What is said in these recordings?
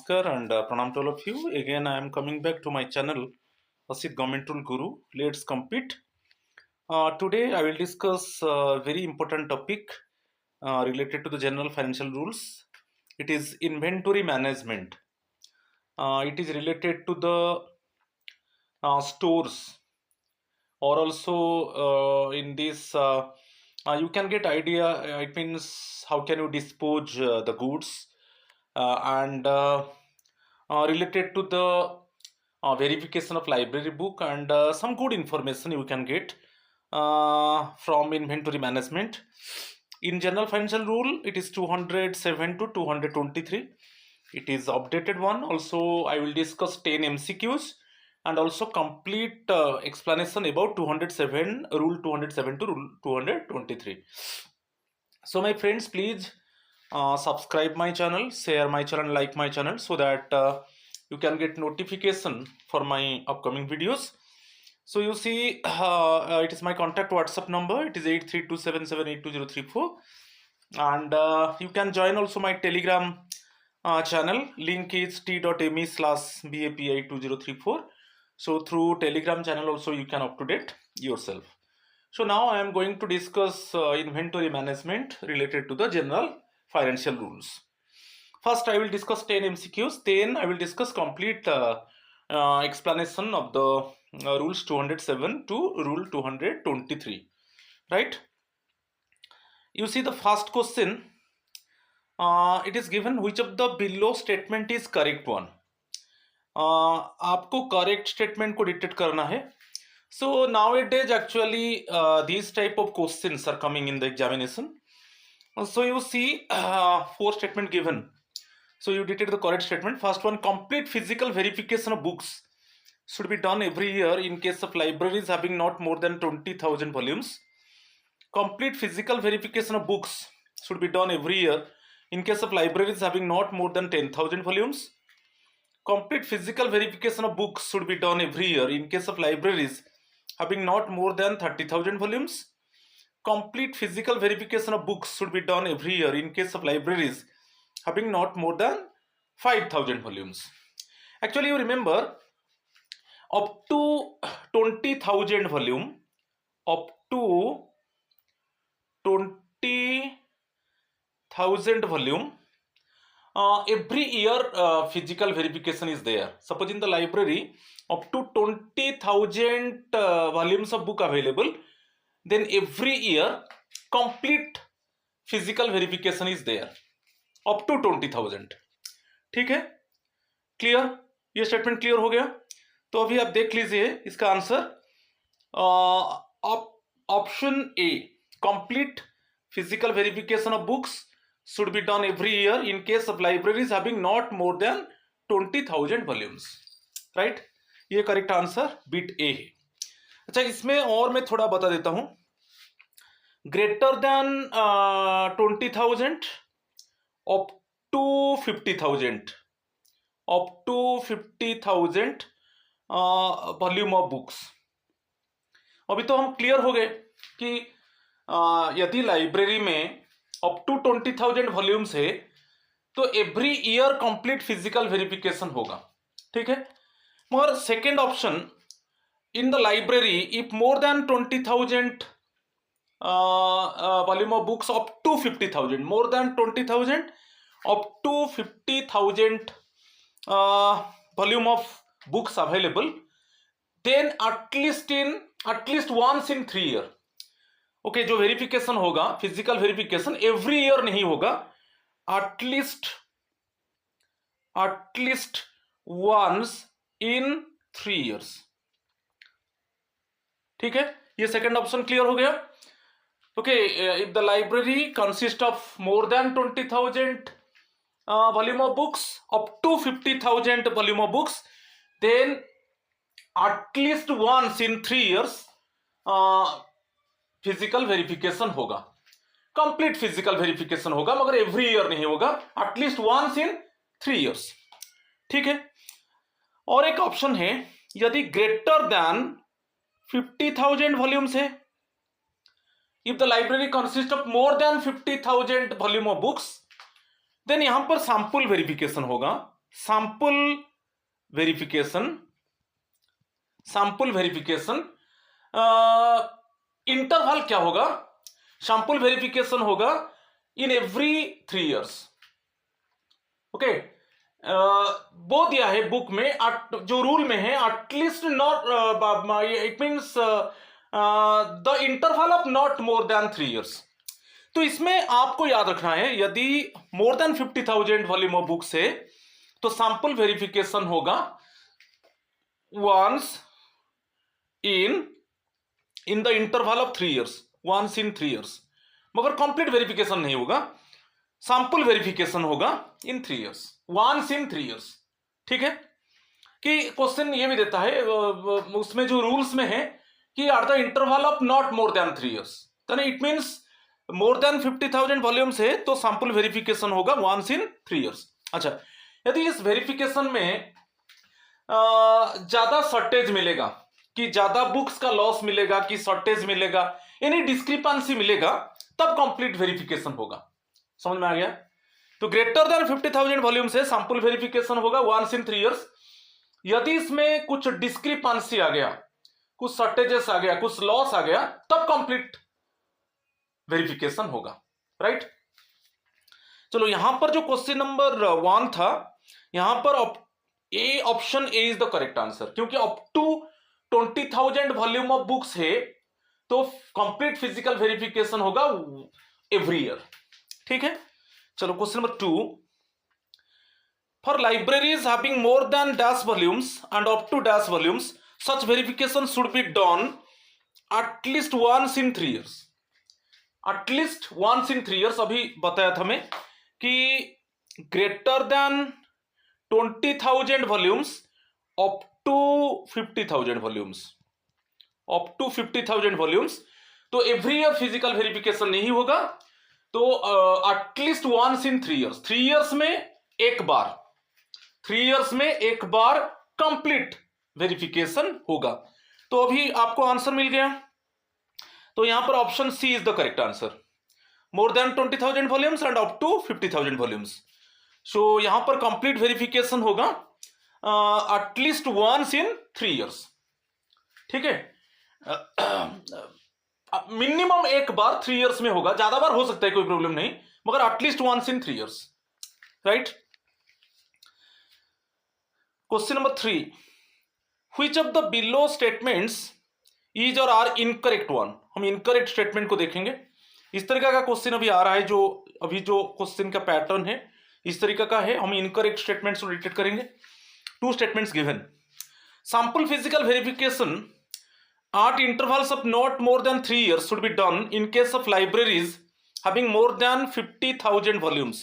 Namaskar and pranam to all of you. Again, I am coming back to my channel, Asit Government Rule Guru. Let's compete. Today, I will discuss a very important topic related to the general financial rules. It is inventory management. It is related to the stores, or also in this you can get idea. It means how can you dispose the goods and related to the verification of library book and some good information you can get from inventory management. In general financial rule, it is 207 to 223. It is updated one. Also, I will discuss 10 MCQs and also complete explanation about 207 rule 207 to rule 223. So my friends, please subscribe my channel, share my channel, like my channel, so that you can get notification for my upcoming videos. So you see, it is my contact WhatsApp number. It is 8327782034, and you can join also my Telegram channel. Link is t.me/BAPI2034. So through Telegram channel also you can up to date yourself. So now I am going to discuss inventory management related to the general financial rules. First, I will discuss 10 MCQs. Then I will discuss complete explanation of the rules 207 to rule 223. Right? You see the first question. It is given which of the below statement is correct one. आपको correct statement को dictate करना है. So nowadays actually these type of questions are coming in the examination. So you see 4 statement given. So you dictate the correct statement. First one, complete physical verification of books should be done every year in case of libraries having not more than 20,000 volumes. Complete physical verification of books should be done every year in case of libraries having not more than 10,000 volumes. Complete physical verification of books should be done every year in case of libraries having not more than 30,000 volumes. Complete physical verification of books should be done every year in case of libraries having not more than 5,000 volumes. Actually, you remember, up to 20,000 volume, up to 20,000 volume, every year physical verification is there. Suppose in the library up to 20,000 volumes of book available, then every year complete physical verification is there up to 20,000. ठीक है, clear? ये statement clear हो गया? तो अभी आप देख लीजिए इसका answer. Option A, complete physical verification of books should be done every year in case of libraries having not more than 20,000 volumes. Right? ये करेक्ट आंसर बिट ए है. अच्छा, इसमें और मैं थोड़ा बता देता हूं. Greater than 20,000 up to 50,000, up to 50,000 volume of books. अभी तो हम क्लियर हो गए कि यदि लाइब्रेरी में अप टू 20,000 वॉल्यूम्स है तो every year complete physical verification होगा. ठीक है, मगर second option, in the library if more than 20,000 volume of books up to 50,000, more than 20,000 up to 50,000 volume of books available, then at least once in 3 year. Okay, जो verification होगा physical verification every year नहीं होगा, at least once in 3 years. ठीक है, ये second option clear हो गया. Okay, if the library consist of more than 20,000 volume of books up to 50,000 volume of books, then at least once in 3 years physical verification होगा. Complete physical verification होगा, मगर every year नहीं होगा, at least once in 3 years. ठीक है. और एक option है, यदि ग्रेटर देन 50,000 वॉल्यूम्स है, if the library consist of more than 50,000 volume of books, then यहां पर सैंपल वेरिफिकेशन होगा. Sample verification, sample verification interval क्या होगा? सैंपल वेरिफिकेशन होगा इन एवरी 3 years। ओके, वो दिया है बुक में, जो रूल में है, at least not, it means the interval of not more than 3 years। तो इसमें आपको याद रखना है, यदि more than 50,000 volume of books है तो सैंपल वेरिफिकेशन होगा once in the interval of 3 years, once in 3 years। मगर कंप्लीट वेरिफिकेशन नहीं होगा, सैंपल वेरिफिकेशन होगा in 3 years, once in 3 years। ठीक है, कि क्वेश्चन ये भी देता है उसमें जो रूल्स में है कि or the interval of not more than 3 years, तो it means more than 50,000 volumes है तो सैंपल वेरिफिकेशन होगा वंस इन 3 years। अच्छा, यदि इस वेरिफिकेशन में ज्यादा शॉर्टेज मिलेगा, कि ज्यादा बुक्स का लॉस मिलेगा, कि शॉर्टेज मिलेगा, यानी डिस्क्रिपेंसी मिलेगा, तब कंप्लीट वेरिफिकेशन होगा। समझ में आ गया? तो ग्रेटर देन 50,000 वॉल्यूम से सैंपल वेरिफिकेशन होगा वंस इन 3 years। यदि इसमें कुछ डिस्क्रिपेंसी आ गया, कुछ शॉर्टेजेस आ गया, कुछ लॉस आ गया, तब कंप्लीट वेरिफिकेशन होगा। राइट, चलो यहां पर जो क्वेश्चन नंबर 1 था, यहां पर A, option A is the correct answer, क्योंकि up to 20,000 volume of books है तो कंप्लीट फिजिकल वेरिफिकेशन होगा एवरी ईयर। ठीक है, चलो question number 2, for libraries having more than dash volumes and up to dash volumes such verification should be done at least once in 3 years। At least once in 3 years, अभी बताया था मैं कि greater than 20,000 volumes up to 50,000 volumes, up to 50,000 volumes, तो every year physical verification नहीं होगा, तो at least once in 3 years, 3 years में एक बार, 3 years में एक बार कंप्लीट वेरिफिकेशन होगा। तो अभी आपको आंसर मिल गया, तो यहां पर option C is the correct answer, more than 20,000 volumes and up to 50,000 volumes. So यहां पर कंप्लीट वेरिफिकेशन होगा एटलीस्ट वंस इन 3 years। ठीक है, मिनिमम एक बार 3 years में होगा, ज्यादा बार हो सकता है, कोई प्रॉब्लम नहीं, मगर at least once in 3 years। Right, question number 3, which of the below statements is और आर इनकरेक्ट वन। हम इनकरेक्ट स्टेटमेंट को देखेंगे। इस तरीका का क्वेश्चन अभी आ रहा है, जो अभी जो क्वेश्चन का पैटर्न है इस तरीका का है। हम इनकरेक्ट स्टेटमेंट्स को रिलेटेड करेंगे। 2 statements given, sample physical verification at intervals of not more than 3 years should be done in case of libraries having more than 50,000 volumes।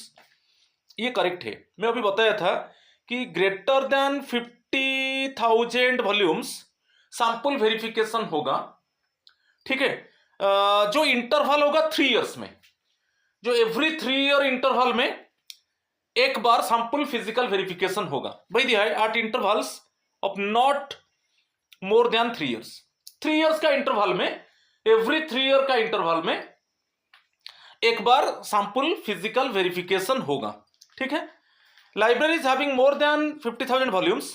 ये करेक्ट है। मैं अभी बताया था कि greater than 50,000 volumes sample verification होगा। ठीक है, जो इंटरवल होगा 3 years में, जो एवरी 3 year इंटरवल में एक बार सैंपल फिजिकल वेरिफिकेशन होगा। वही दिया है, at intervals of not more than 3 years। 3 years का इंटरवल में, एवरी 3 year का इंटरवल में एक बार सैंपल फिजिकल वेरिफिकेशन होगा। ठीक है, libraries having more than 50,000 volumes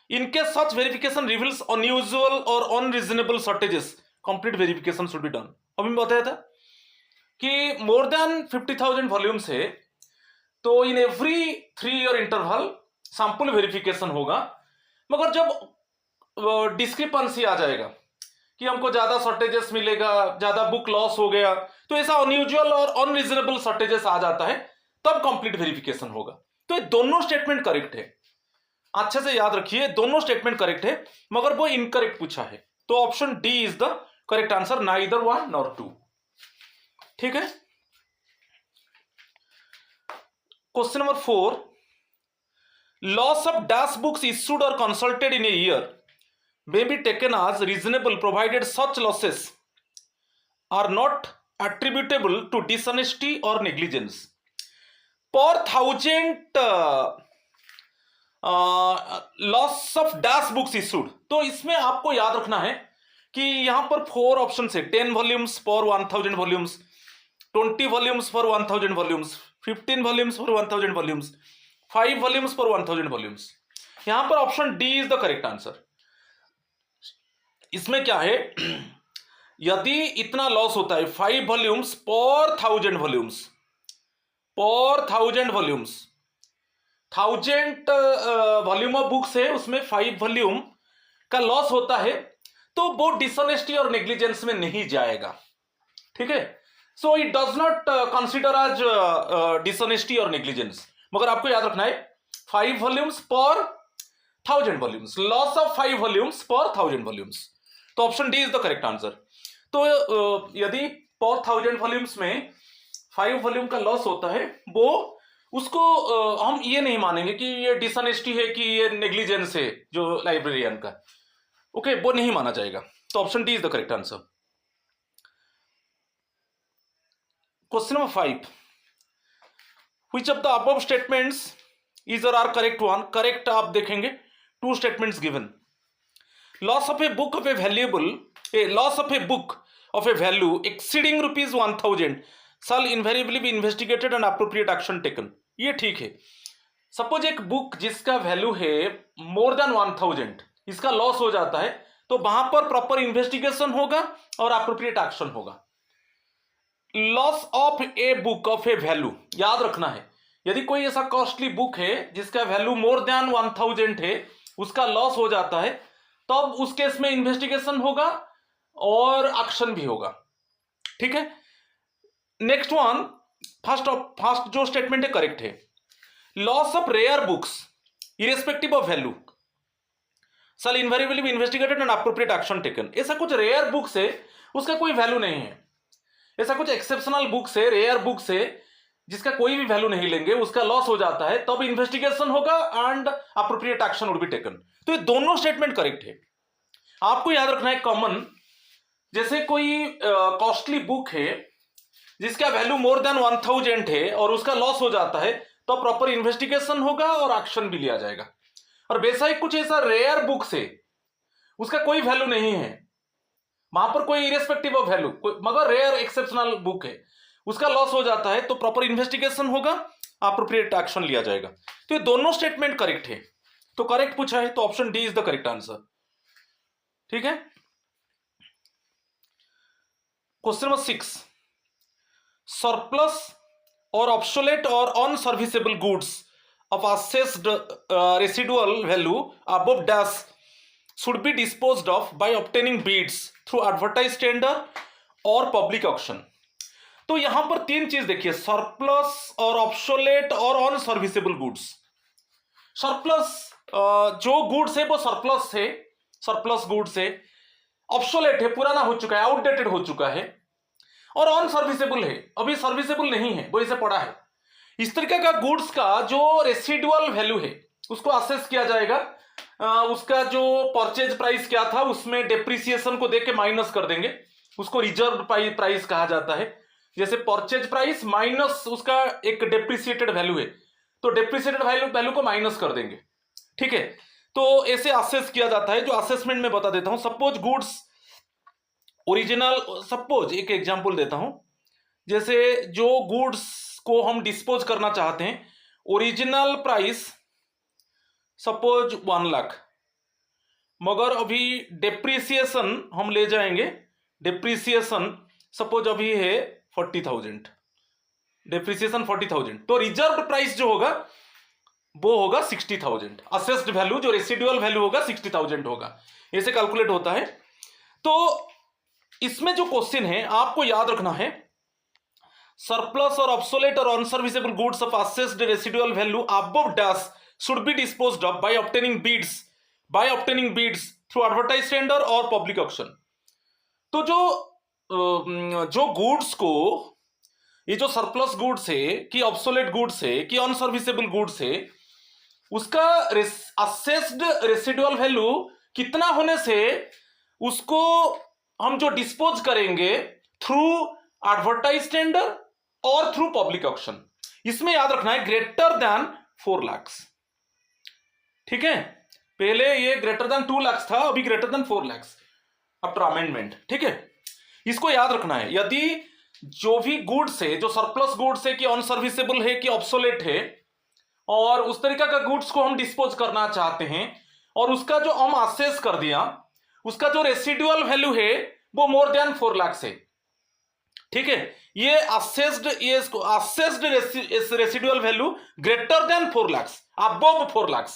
in case such verification reveals unusual और unreasonable shortages complete verification should be done. अभी मैं बताया था कि मोर देन 50,000 वॉल्यूम्स है तो in every 3 year interval sample verification होगा, मगर जब डिस्क्रिपेंसी आ जाएगा कि हमको ज्यादा शॉर्टेजेस मिलेगा, ज्यादा बुक लॉस हो गया, तो ऐसा अनयूजुअल और अनरीजनेबल शॉर्टेजेस आ जाता है, तब कंप्लीट वेरिफिकेशन होगा। तो ये दोनों स्टेटमेंट करेक्ट है, अच्छे से याद रखिए, दोनों स्टेटमेंट करेक्ट है, मगर वो इनकरेक्ट पूछा है, तो option D is the correct answer, neither 1 nor 2। ठीक है, question number 4, loss of dash books issued और consulted in a year may be taken as reasonable provided such losses are not attributable to dishonesty or negligence per 1000 loss of dash books issued। तो इसमें आपको याद रखना है कि यहां पर 4 ऑप्शन है, 10 volumes for 1000 volumes, 20 volumes for 1000 volumes, 15 volumes for 1000 volumes, 5 volumes पर 1000 वॉल्यूम्स। यहां पर option D is the correct answer. इसमें क्या है, यदि इतना लॉस होता है 5 वॉल्यूम्स पर 1000 वॉल्यूम्स, पर 1000 वॉल्यूम्स, 1000 वॉल्यूम ऑफ बुक्स है, उसमें 5 वॉल्यूम का लॉस होता है, तो वो डिसऑनेस्टी और नेग्लिजेंस में नहीं जाएगा। ठीक है, so it does not consider as dishonesty और नेग्लिजेंस। मगर आपको याद रखना है 5 वॉल्यूम्स पर 1000 वॉल्यूम्स, लॉस ऑफ 5 वॉल्यूम्स पर 1000 वॉल्यूम्स, तो option D is the correct answer. तो यदि पर 1000 वॉल्यूम्स में 5 वॉल्यूम का लॉस होता है, वो उसको हम ये नहीं मानेंगे कि ये डिसऑनेस्टी है कि ये नेग्लिजेंस है जो लाइब्रेरियन का, ओके, वो नहीं माना जाएगा। तो option D is the correct answer. Question number 5, which of the above statements is और आर करेक्ट वन? करेक्ट आप देखेंगे, 2 statements given. Loss of a book of A valuable, loss of a book of A value exceeding rupees 1000 shall invariably be investigated and appropriate action taken। ये ठीक है। Suppose एक book जिसका value है more than 1000, इसका loss हो जाता है, तो वहां पर प्रॉपर इन्वेस्टिगेशन होगा और अप्रोप्रिएट एक्शन होगा। Loss of a book of A value, याद रखना है, यदि कोई ऐसा कॉस्टली बुक है जिसका वैल्यू मोर देन 1000 है, उसका लॉस हो जाता है, तब उस केस में इन्वेस्टिगेशन होगा और एक्शन भी होगा। ठीक है, नेक्स्ट वन, फर्स्ट जो स्टेटमेंट है करेक्ट है। Loss of rare books irrespective of value shall invariably be investigated and appropriate action taken. ऐसा कुछ रेयर बुक्स है उसका कोई वैल्यू नहीं है, ऐसा कुछ एक्सेप्शनल बुक्स है, रेयर बुक्स है जिसका कोई भी वैल्यू नहीं लेंगे, उसका लॉस हो जाता है, तब इन्वेस्टिगेशन होगा and appropriate action would be taken. तो ये दोनों स्टेटमेंट करेक्ट है। आपको याद रखना है कॉमन, जैसे कोई कॉस्टली बुक है जिसका वैल्यू मोर देन 1000 है और उसका लॉस हो जाता है, तो प्रॉपर इन्वेस्टिगेशन होगा और एक्शन भी लिया जाएगा। और वैसा ही कुछ ऐसा रेयर बुक से उसका कोई वैल्यू नहीं है, वहां पर कोई इरेस्पेक्टिव ऑफ वैल्यू, मगर रेयर एक्सेप्शनल बुक है, उसका लॉस हो जाता है, तो प्रॉपर इन्वेस्टिगेशन होगा, अप्रोप्रिएट एक्शन लिया जाएगा। तो ये दोनों स्टेटमेंट करेक्ट है। तो करेक्ट पूछा है तो option D is the correct answer. ठीक है, question number 6, surplus or obsolete or unserviceable goods of assessed residual value above dash should be disposed of by obtaining bids through advertised tender or public auction। तो यहां पर 3 चीज देखिए, surplus और obsolete और unserviceable goods. Surplus जो goods है वो सरप्लस है, सरप्लस गुड्स है। ऑब्सोलेट है, पुराना हो चुका है, आउटडेटेड हो चुका है। और अनसर्विसेबल है, अभी सर्विसेबल नहीं है, वो इसे पड़ा है। इस तरीके का गुड्स का जो रेसिडुअल वैल्यू है उसको असेस किया जाएगा, उसका जो परचेज प्राइस क्या था उसमें डेप्रिसिएशन को देख के माइनस कर देंगे, उसको रिजर्व प्राइस कहा जाता है। जैसे परचेज प्राइस माइनस उसका एक डेप्रिसिएटेड वैल्यू है, तो डेप्रिसिएटेड वैल्यू को माइनस कर देंगे। ठीक है, तो ऐसे असेस किया जाता है। जो असेसमेंट में बता देता हूं, सपोज गुड्स ओरिजिनल, सपोज एक एग्जांपल देता हूं, जैसे जो गुड्स को हम डिस्पोज करना चाहते हैं, ओरिजिनल प्राइस सपोज 1 लाख, मगर अभी डेप्रिसिएशन हम ले जाएंगे, डेप्रिसिएशन सपोज अभी है 40,000, डेप्रिसिएशन 40,000, तो रिजर्व प्राइस जो होगा वो होगा 60,000। असेस्ड वैल्यू जो रेसिडुअल वैल्यू होगा 60,000 होगा, ऐसे कैलकुलेट होता है। तो इसमें जो क्वेश्चन है आपको याद रखना है, सरप्लस और ऑब्सोलेट और unserviceable goods of assessed residual value above dash should be disposed of by obtaining bids through advertise tender और पब्लिक ऑक्शन। तो जो गुड्स को, ये जो सरप्लस गुड्स है कि ऑब्सोलेट गुड्स है कि अनसर्विसेबल गुड्स है, उसका असेस्ड रेसिडुअल वैल्यू कितना होने से उसको हम जो डिस्पोज करेंगे through advertise tender or through public auction, इसमें याद रखना है ग्रेटर देन 4 लाख। ठीक है, पहले ये ग्रेटर देन 2 लाख था, अभी greater than 4 lakh after amendment. ठीक है, इसको याद रखना है। यदि जो भी गुड्स है, जो सरप्लस गुड्स है कि अनसर्विसेबल है कि ऑब्सोलेट है, और उस तरीका का गुड्स को हम डिस्पोज करना चाहते हैं और उसका जो हम असेस कर दिया, उसका जो रेसिडुअल वैल्यू है वो मोर देन 4 लाख है। ठीक है, ये assessed residual value greater than 4 lakh, above 4 lakh,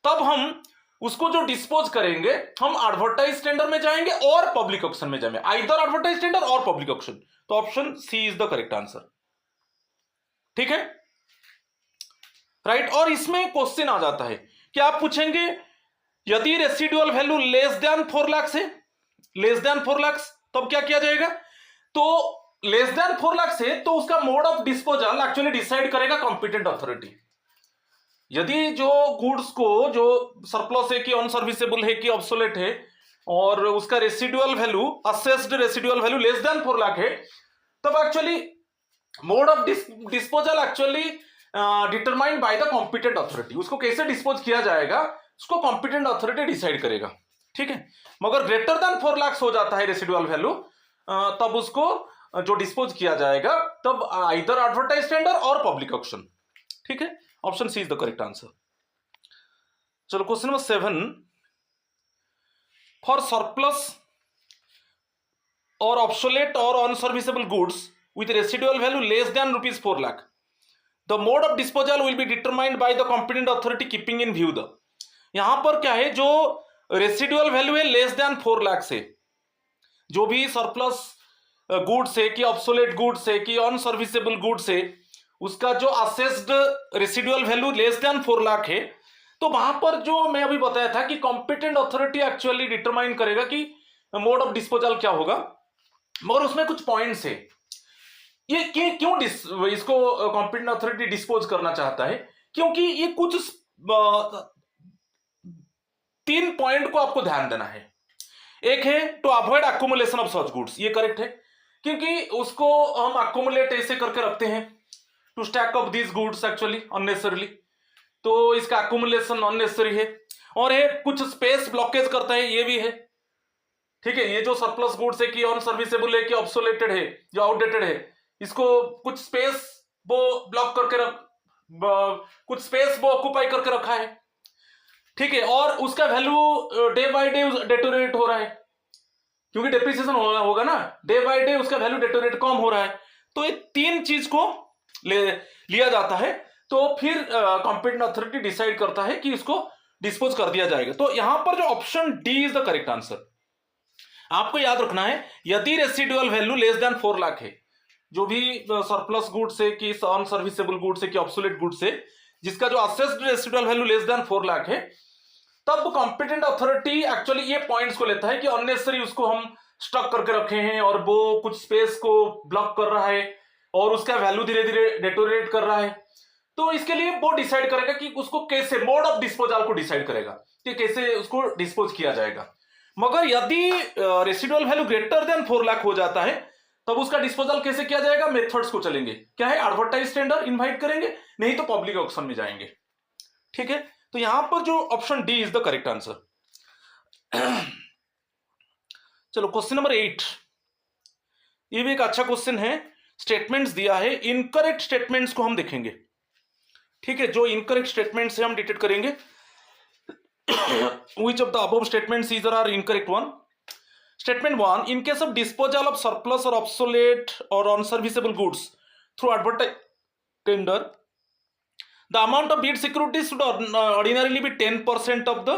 तब हम उसको जो डिस्पोज करेंगे हम एडवर्टाइज टेंडर में जाएंगे और पब्लिक ऑक्शन में जाएंगे, आइदर एडवर्टाइज टेंडर और पब्लिक ऑक्शन। तो option C is the correct answer. ठीक है, राइट। और इसमें क्वेश्चन आ जाता है कि आप पूछेंगे यदि residual value less than 4 lakh है, लेस देन 4 लाख, तब क्या किया जाएगा? तो लेस देन 4 लाख है तो उसका mode of disposal actually decide करेगा कॉम्पिटेंट अथॉरिटी। यदि जो गुड्स को जो सरप्लस है कि अनसर्विसेबल है कि ऑब्सोलेट है और उसका residual value, assessed residual value less than 4 lakh है, तब actually mode of disposal actually determined by the competent authority. उसको कैसे डिस्पोज किया जाएगा उसको कॉम्पिटेंट अथॉरिटी डिसाइड करेगा। ठीक है, मगर ग्रेटर देन 4 लाख हो जाता है रेसिडुअल वैल्यू, तब उसको जो डिस्पोज किया जाएगा तब आइदर एडवर्टाइज टेंडर और पब्लिक ऑक्शन। ठीक है, option C is the correct answer. चलो क्वेश्चन नंबर 7, फॉर सरप्लस और ऑब्सोलेट और unserviceable goods with residual value less than rupees 4 lakh, the mode of disposal will be determined by the competent authority keeping in view the, यहां पर क्या है, जो residual value है less than 4 lakh से, जो भी सरप्लस गुड्स है कि ऑब्सोलेट गुड्स है कि अनसर्विसेबल गुड्स है, उसका जो assessed residual value less than 4 lakh है, तो वहां पर जो मैं अभी बताया था कि कॉम्पिटेंट अथॉरिटी एक्चुअली डिटरमाइन करेगा कि मोड ऑफ डिस्पोजल क्या होगा। मगर उसमें कुछ पॉइंट्स है, ये क्यों इसको कॉम्पिटेंट अथॉरिटी डिस्पोज करना चाहता है, क्योंकि ये कुछ 3 पॉइंट को आपको ध्यान देना है। एक है to avoid accumulation of such goods, ये करेक्ट है, क्योंकि उसको हम अक्यूमुलेट ऐसे करके रखते हैं, to stack up these goods actually unnecessarily, तो इसका अक्यूमुलेशन अननेसेसरी है। और है कुछ स्पेस ब्लॉकेज करता है, ये भी है। ठीक है, ये जो सरप्लस गुड्स है कि अनसर्विसेबल है कि ऑब्सोलेटेड है, जो आउटडेटेड है, इसको कुछ स्पेस वो ब्लॉक करके कुछ स्पेस वो ऑक्यूपाई करके रखा है। ठीक है, और उसका value day by day deteriorate हो रहा है, क्योंकि डेप्रिसिएशन होगा ना, डे बाय डे उसका वैल्यू डेटोरेट कम हो रहा है। तो ये 3 चीज को लिया जाता है, तो फिर कॉम्पिटेंट अथॉरिटी डिसाइड करता है कि इसको डिस्पोज कर दिया जाएगा। तो यहां पर जो option D is the correct answer. आपको याद रखना है, यदि residual value less than 4 lakh है, जो भी सरप्लस गुड्स है कि अनसर्विसेबल गुड्स है कि ऑब्सोलेट गुड्स है, जिसका जो assessed residual value less than 4 lakh है, तब कॉम्पिटेंट अथॉरिटी एक्चुअली ये पॉइंट्स को लेता है कि अननेसेसरी उसको हम स्टॉक करके रखे हैं और वो कुछ स्पेस को ब्लॉक कर रहा है और उसका वैल्यू धीरे धीरे डेटोरेट कर रहा है। तो इसके लिए वो डिसाइड करेगा कि उसको कैसे, मोड ऑफ डिस्पोजल को डिसाइड करेगा कि कैसे उसको डिस्पोज किया जाएगा। मगर यदि residual value greater than 4 lakh हो जाता है, तब उसका डिस्पोजल कैसे किया जाएगा, मेथड्स को चलेंगे। क्या है, एडवर्टाइज टेंडर इनवाइट करेंगे, नहीं तो पब्लिक ऑक्शन में जाएंगे। ठीक है, तो यहां पर जो option D is the correct answer. चलो क्वेश्चन नंबर 8, ये भी एक अच्छा क्वेश्चन है। स्टेटमेंट्स दिया है, इनकरेक्ट स्टेटमेंट्स को हम देखेंगे। ठीक है, जो इनकरेक्ट स्टेटमेंट्स है हम डिटेक्ट करेंगे। Which of the above statements either are incorrect one? Statement 1, in case of disposal of surplus or obsolete or unserviceable goods through advertised tender, the amount of bid security should ordinarily be 10% of the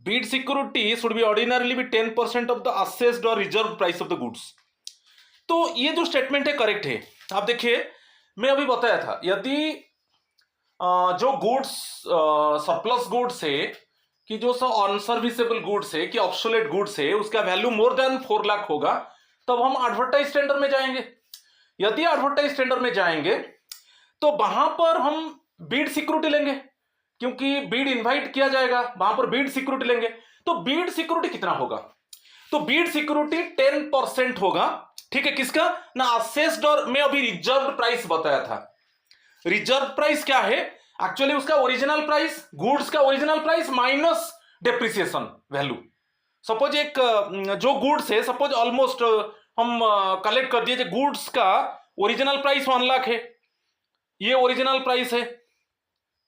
bid security should be ordinarily be 10% of the assessed or reserved price of the goods. तो ये जो statement है correct है। आप देखिए, मैं अभी बताया था, यदि जो गुड्स सरप्लस गुड्स है कि जो अनसर्विसेबल गुड्स है कि ऑब्सोलेट गुड्स है, उसका वैल्यू मोर देन 4 लाख होगा, तब हम एडवर्टाइज टेंडर में जाएंगे। यदि एडवर्टाइज टेंडर में जाएंगे तो वहां पर हम बीड सिक्योरिटी लेंगे, क्योंकि बीड इनवाइट किया जाएगा, वहां पर बीड सिक्योरिटी लेंगे। तो बीड सिक्योरिटी कितना होगा, तो बीड सिक्योरिटी 10% होगा। ठीक है, किसका ना, असेस्ड, और मैं अभी रिजर्व प्राइस बताया था। रिजर्व प्राइस क्या है, एक्चुअली उसका ओरिजिनल प्राइस, गुड्स का original price minus depreciation value. Suppose एक जो गुड्स है, सपोज ऑलमोस्ट हम कलेक्ट कर दिए, गुड्स का ओरिजिनल प्राइस 1 लाख है, ये ओरिजिनल प्राइस है,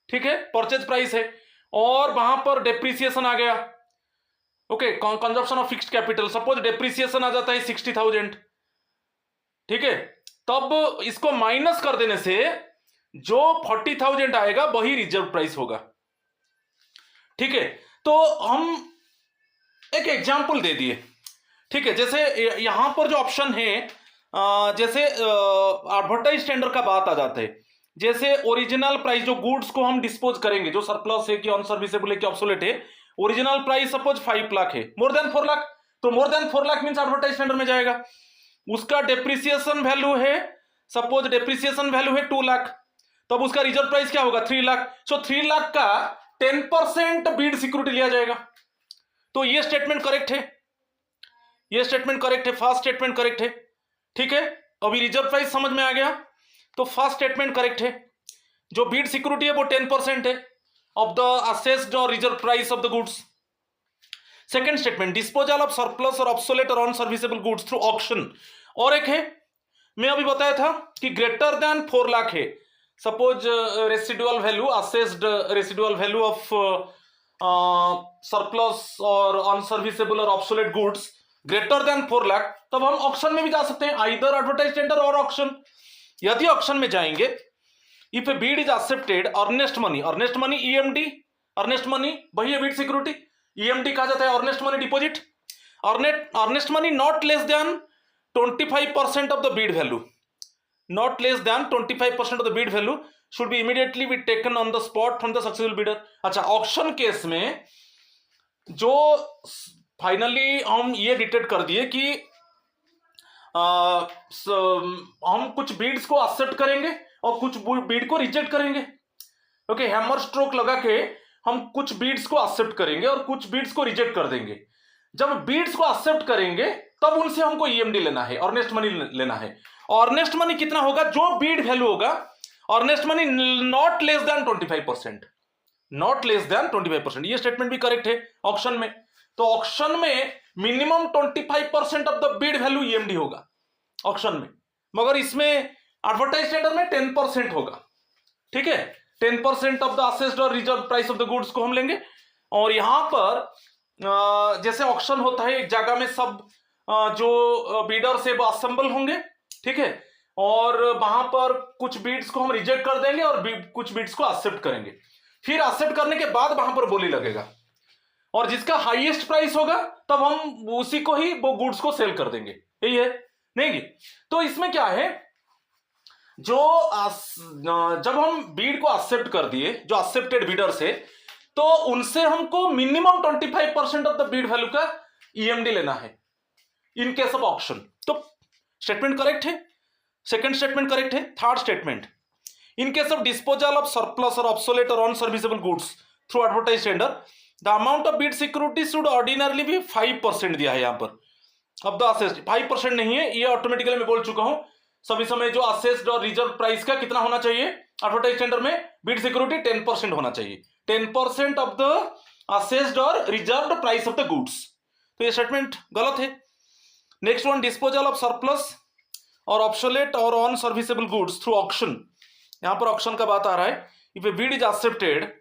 ठीक है, परचेज प्राइस है, और वहां पर डेप्रिसिएशन आ गया, okay, consumption of fixed capital, suppose depreciation आ जाता है 60,000, ठीक है, तब इसको माइनस कर देने से जो 40,000 आएगा वही रिजर्व प्राइस होगा, ठीक है। तो हम एक एग्जांपल दे दिए, ठीक है, जैसे यहां पर जो ऑप्शन है, जैसे एडवर्टाइज टेंडर का बात आ जाता है, जैसे ओरिजिनल प्राइस जो गुड्स को हम डिस्पोज करेंगे, जो सरप्लस है कि अनसर्विसेबल है कि ऑब्सोलेट है, ओरिजिनल प्राइस सपोज 5 लाख है, मोर देन 4 लाख, तो मोर than 4 lakh means advertise tender में जाएगा। उसका डेप्रिसिएशन वैल्यू है, सपोज डेप्रिसिएशन वैल्यू है 2 लाख, तब उसका रिजर्व प्राइस क्या होगा 3 लाख। सो 3 लाख का 10% बीड सिक्योरिटी लिया जाएगा। तो ये स्टेटमेंट करेक्ट है, ये स्टेटमेंट करेक्ट है, फर्स्ट स्टेटमेंट करेक्ट है, ठीक है। अभी रिजर्व प्राइस समझ में आ गया, तो फर्स्ट स्टेटमेंट करेक्ट है, जो बीड सिक्योरिटी है वो 10% है ऑफ द असेस्ड और reserve price of the goods. Second statement, disposal of surplus और ऑब्सोलेट और अनसर्विसेबल गुड्स थ्रू ऑक्शन। और एक है, मैं अभी बताया था कि ग्रेटर देन 4 लाख है, suppose residual value, assessed residual value of surplus और अनसर्विसेबल और obsolete goods greater than 4 lakh, तब हम ऑक्शन में भी जा सकते हैं, आइदर एडवर्टाइज टेंडर और ऑक्शन। यदि ऑक्शन में जाएंगे, if A Beed is accepted, earnest money EMD, earnest money वही है बीड सिक्योरिटी, ईएमडी कहा जाता है earnest money deposit, earnest money not less than 25% of the bid value, not less than 25% of the bid value should be immediately be taken on the spot from the successful bidder. अच्छा, auction case में जो finally हम ये detect कर दिए कि हम कुछ बीड्स को एक्सेप्ट करेंगे और कुछ बीड को रिजेक्ट करेंगे, ओके, हैमर स्ट्रोक लगा के हम कुछ बीड्स को एक्सेप्ट करेंगे और कुछ बीड्स को रिजेक्ट कर देंगे। जब बीड्स को एक्सेप्ट करेंगे तब उनसे हमको ईएमडी लेना है, अर्नेस्ट मनी लेना है। अर्नेस्ट मनी कितना होगा, जो बीड वैल्यू होगा, earnest money not less than 25%, not less than 25%। ये स्टेटमेंट भी करेक्ट है ऑक्शन में। तो ऑक्शन में minimum 25% of the bid value EMD होगा ऑक्शन में, मगर इसमें एडवर्टाइज टेंडर में 10% होगा, ठीक है, 10% ऑफ द असेस्ड और reserve price of the goods को हम लेंगे। और यहां पर जैसे ऑक्शन होता है, एक जगह में सब जो बीडर्स है वो असेंबल होंगे, ठीक है, और वहां पर कुछ बीड्स को हम रिजेक्ट कर देंगे और कुछ बीड्स को एक्सेप्ट करेंगे। फिर एक्सेप्ट करने के बाद वहां पर बोली लगेगा, और जिसका हाईएस्ट प्राइस होगा तब हम उसी को ही वो गुड्स को सेल कर देंगे, यही है नहीं। तो इसमें क्या है, जो जब हम बीड को एक्सेप्ट कर दिए, जो एक्सेप्टेड बीडर्स है, तो उनसे हमको minimum 25% of the bid value का ईएमडी लेना है इन केस ऑफ ऑक्शन। तो स्टेटमेंट करेक्ट है, सेकंड स्टेटमेंट करेक्ट है। Third statement, in case of disposal of surplus और ऑब्सोलेट और unserviceable goods through advertise tender, the amount of bid security should ordinarily भी 5% दिया है यहां पर। अब द असेस्ड 5% नहीं है, ये ऑटोमेटिकली मैं बोल चुका हूं सभी समय, जो असेस्ड और रिजर्व प्राइस का कितना होना चाहिए एडवर्टाइज टेंडर में, बीड सिक्योरिटी 10% होना चाहिए, 10% ऑफ द असेस्ड और reserved price of the goods. तो ये स्टेटमेंट गलत है। Next one, disposal of surplus और ऑब्सोलेट और अनसर्विसेबल गुड्स थ्रू ऑक्शन। यहां पर ऑक्शन का बात आ रहा है, if A Beed is accepted,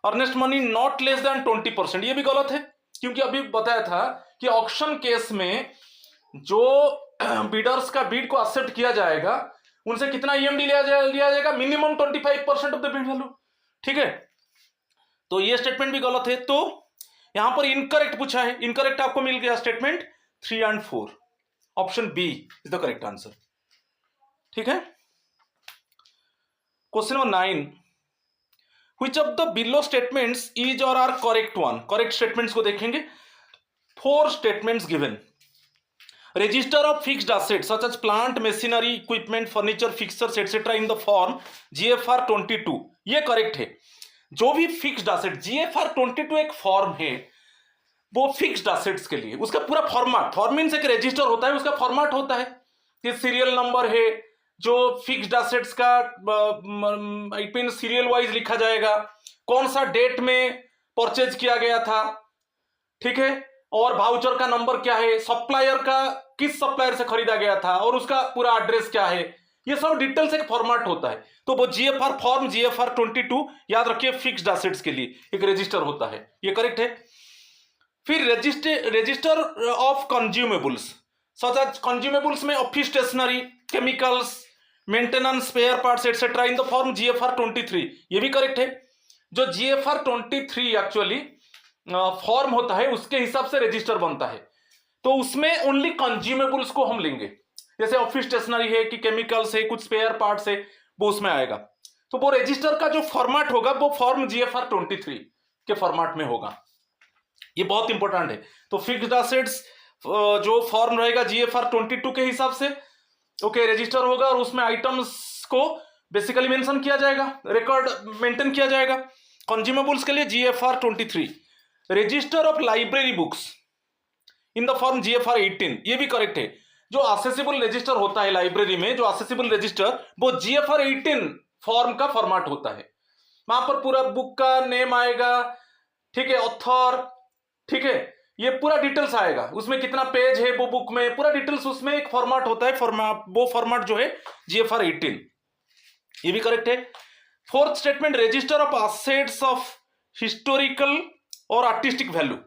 earnest money not less then 20%, ये भी गलत है, क्योंकि अभी बताया था कि ऑक्शन केस में जो बीडर्स का बीड को एक्सेप्ट किया जाएगा उनसे कितना ईएमडी लिया जाएगा, minimum 25% of the bid value, ठीक है। तो ये स्टेटमेंट भी गलत है। तो यहां पर इनकरेक्ट पूछा है, इनकरेक्ट आपको मिल गया स्टेटमेंट 3 और 4, option B is the correct answer, ठीक है। Question number 9, which of the below statements is or are correct one? Correct statements को देखेंगे। 4 statements given, register of fixed assets such as plant, machinery, equipment, furniture, fixtures etcetera in the form GFR 22, ये correct है। जो भी fixed asset, GFR 22 एक form है, वो fixed assets के लिए, उसका पूरा फॉर्मेट, फॉर्म मींस एक रजिस्टर होता है, उसका फॉर्मेट होता है, ये सीरियल नंबर है, जो फिक्स्ड एसेट्स का इट मीन सीरियल वाइज लिखा जाएगा, कौन सा डेट में परचेज किया गया था, ठीक है, और वाउचर का नंबर क्या है, सप्लायर का किस सप्लायर से खरीदा गया था और उसका पूरा एड्रेस क्या है, ये सब डिटेल्स एक फॉर्मेट होता है। तो वो जीएफआर फॉर्म जीएफआर 22 याद रखिए फिक्स्ड एसेट्स के लिए एक रजिस्टर होता है, ये करेक्ट है। फिर register of consumables, such as consumables में office stationery, chemicals, maintenance, spare parts etcetera in the form GFR 23, ये भी करेक्ट है। जो जीएफआर 23 एक्चुअली फॉर्म होता है उसके हिसाब से रजिस्टर बनता है, तो उसमें ओनली कंज्यूमेबल्स को हम लेंगे, जैसे ऑफिस स्टेशनरी है कि केमिकल्स है, कुछ स्पेयर पार्ट्स है, वो उसमें आएगा। तो वो रजिस्टर का जो फॉर्मेट होगा वो फॉर्म जीएफआर 23 के फॉर्मेट में होगा, ये बहुत इंपॉर्टेंट है। तो फिक्स्ड एसेट्स जो फॉर्म रहेगा जीएफआर 22 के हिसाब से ओके रजिस्टर होगा, और उसमें आइटम्स को बेसिकली मेंशन किया जाएगा, रिकॉर्ड मेंटेन किया जाएगा। कंज्यूमेबल्स के लिए GFR 23, register of library books in the form GFR 18, ये भी करेक्ट है। जो असेसिबल रजिस्टर होता है लाइब्रेरी में, जो असेसिबल रजिस्टर वो जीएफआर 18 फॉर्म का फॉर्मेट होता है, वहां पर पूरा बुक का नेम आएगा, ठीक है, ऑथर, ठीक है, ये पूरा डिटेल्स आएगा, उसमें कितना पेज है वो बुक में, पूरा डिटेल्स उसमें एक फॉर्मेट होता है, वो फॉर्मेट जो है जीएफआर 18, ये भी करेक्ट है। Fourth statement, register of assets of historical और artistic value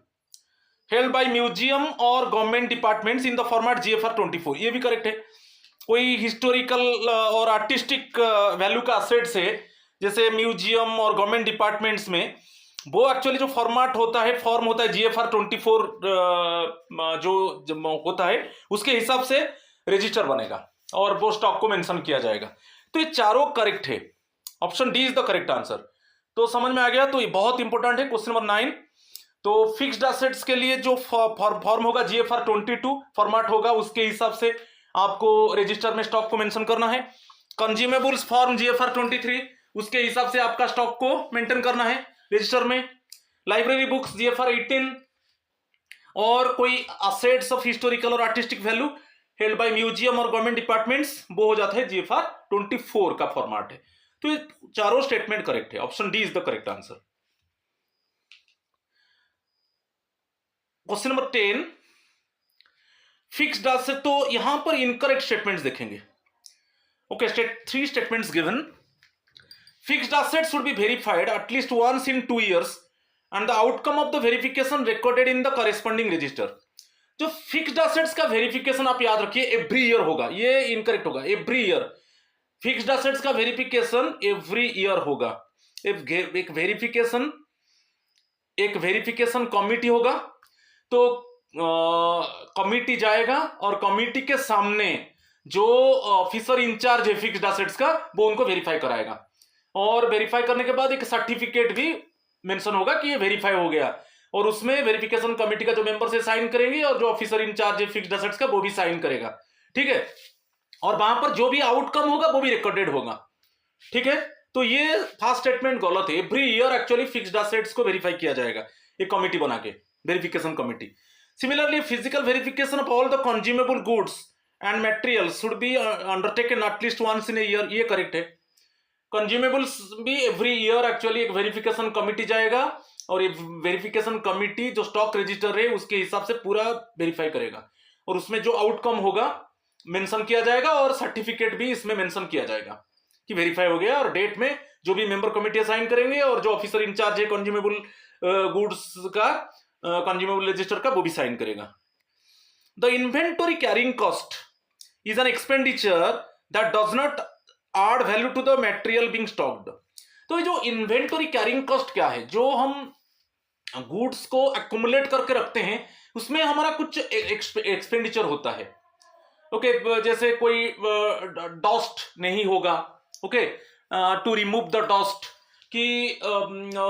held by museum और government departments in the format GFR 24, ये भी करेक्ट है। कोई हिस्टोरिकल और आर्टिस्टिक वैल्यू का असेट्स है जैसे म्यूजियम और गवर्नमेंट डिपार्टमेंट्स में, वो एक्चुअली जो फॉर्मेट होता है, फॉर्म होता है जीएफआर 24 जो होता है उसके हिसाब से रजिस्टर बनेगा और वो स्टॉक को मेंशन किया जाएगा। तो ये चारों करेक्ट है, option D is the correct answer. तो समझ में आ गया, तो ये बहुत इंपॉर्टेंट है। क्वेश्चन नंबर 9, तो फिक्स्ड एसेट्स के लिए जो फॉर्म होगा जीएफआर 22 फॉर्मेट होगा, उसके हिसाब से आपको रजिस्टर में स्टॉक को मेंशन करना है। कंज्यूमेबल्स फॉर्म जीएफआर 23, उसके हिसाब से आपका स्टॉक को मेंटेन करना है रजिस्टर में। लाइब्रेरी बुक्स जीएफआर 18, और कोई असेट्स ऑफ हिस्टोरिकल और artistic value held by museum और गवर्नमेंट डिपार्टमेंट्स, वो हो जाता है जीएफआर 24 का फॉर्मेट है। तो ये चारों स्टेटमेंट करेक्ट है, option D is the correct answer. Question number 10, fixed asset, तो यहां पर इनकरेक्ट स्टेटमेंट्स देखेंगे। Okay, 3 statements given. Fixed assets should be verified at least once in 2 years and the outcome of the verification recorded in the corresponding register। जो fixed assets का verification आप याद रखिए every year होगा, ये इनकरेक्ट होगा। Every year fixed assets का verification every year होगा। एक वेरिफिकेशन कमिटी होगा, तो कमिटी जाएगा और कमिटी के सामने जो ऑफिसर इंचार्ज है फिक्स्ड एसेट्स का, वो उनको वेरीफाई कराएगा, और वेरीफाई करने के बाद एक सर्टिफिकेट भी मेंशन होगा कि ये वेरीफाई हो गया, और उसमें वेरिफिकेशन कमेटी का जो मेंबर से साइन करेंगे और जो ऑफिसर इंचार्ज है फिक्स्ड एसेट्स का वो भी साइन करेगा, ठीक है। और वहां पर जो भी आउटकम होगा वो भी रिकॉर्डेड होगा, ठीक है। तो ये फर्स्ट स्टेटमेंट गलत है। Every year actually fixed assets को वेरीफाई किया जाएगा एक कमिटी बना के, verification committee. Similarly physical verification of all the consumable goods and materials should be undertaken at least once in a year, ये करेक्ट है। कंज्यूमेबल्स भी एवरी ईयर एक्चुअली एक वेरिफिकेशन कमिटी जाएगा, और ये वेरिफिकेशन कमिटी जो स्टॉक रजिस्टर है उसके हिसाब से पूरा वेरीफाई करेगा, और उसमें जो आउटकम होगा मेंशन किया जाएगा, और सर्टिफिकेट भी इसमें मेंशन किया जाएगा कि वेरीफाई हो गया, और डेट में जो भी मेंबर कमिटी साइन करेंगे और जो ऑफिसर इंचार्ज है कंज्यूमेबल गुड्स का, कंज्यूमेबल रजिस्टर का, वो भी साइन करेगा। The inventory carrying cost is an expenditure that does not add value to the material being stocked. तो जो इन्वेंटरी कैरिंग कॉस्ट क्या है, जो हम गुड्स को एक्युमुलेट करके रखते हैं उसमें हमारा कुछ एक्सपेंडिचर होता है। ओके, जैसे कोई डस्ट नहीं होगा, okay, to remove the dust, कि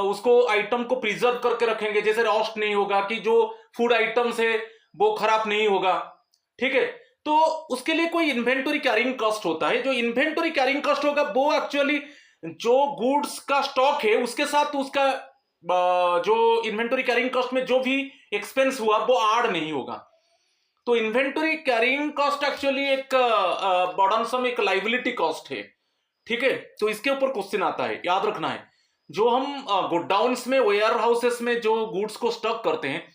उसको आइटम को प्रिजर्व करके रखेंगे, जैसे रॉस्ट नहीं होगा, कि जो फूड आइटम्स है वो खराब नहीं होगा, ठीक है। तो उसके लिए कोई इन्वेंटरी कैरिंग कॉस्ट होता है। जो इन्वेंटरी कैरिंग कॉस्ट होगा वो एक्चुअली जो गुड्स का स्टॉक है उसके साथ उसका जो इन्वेंटरी कैरिंग कॉस्ट में जो भी एक्सपेंस हुआ वो ऐड नहीं होगा। तो इन्वेंटरी कैरिंग कॉस्ट एक्चुअली एक बर्डनसम एक लाइबिलिटी कॉस्ट है, ठीक है। तो इसके ऊपर क्वेश्चन आता है, याद रखना है। जो हम गोडाउन्स में, वेयर हाउसेस में जो गुड्स को स्टॉक करते हैं,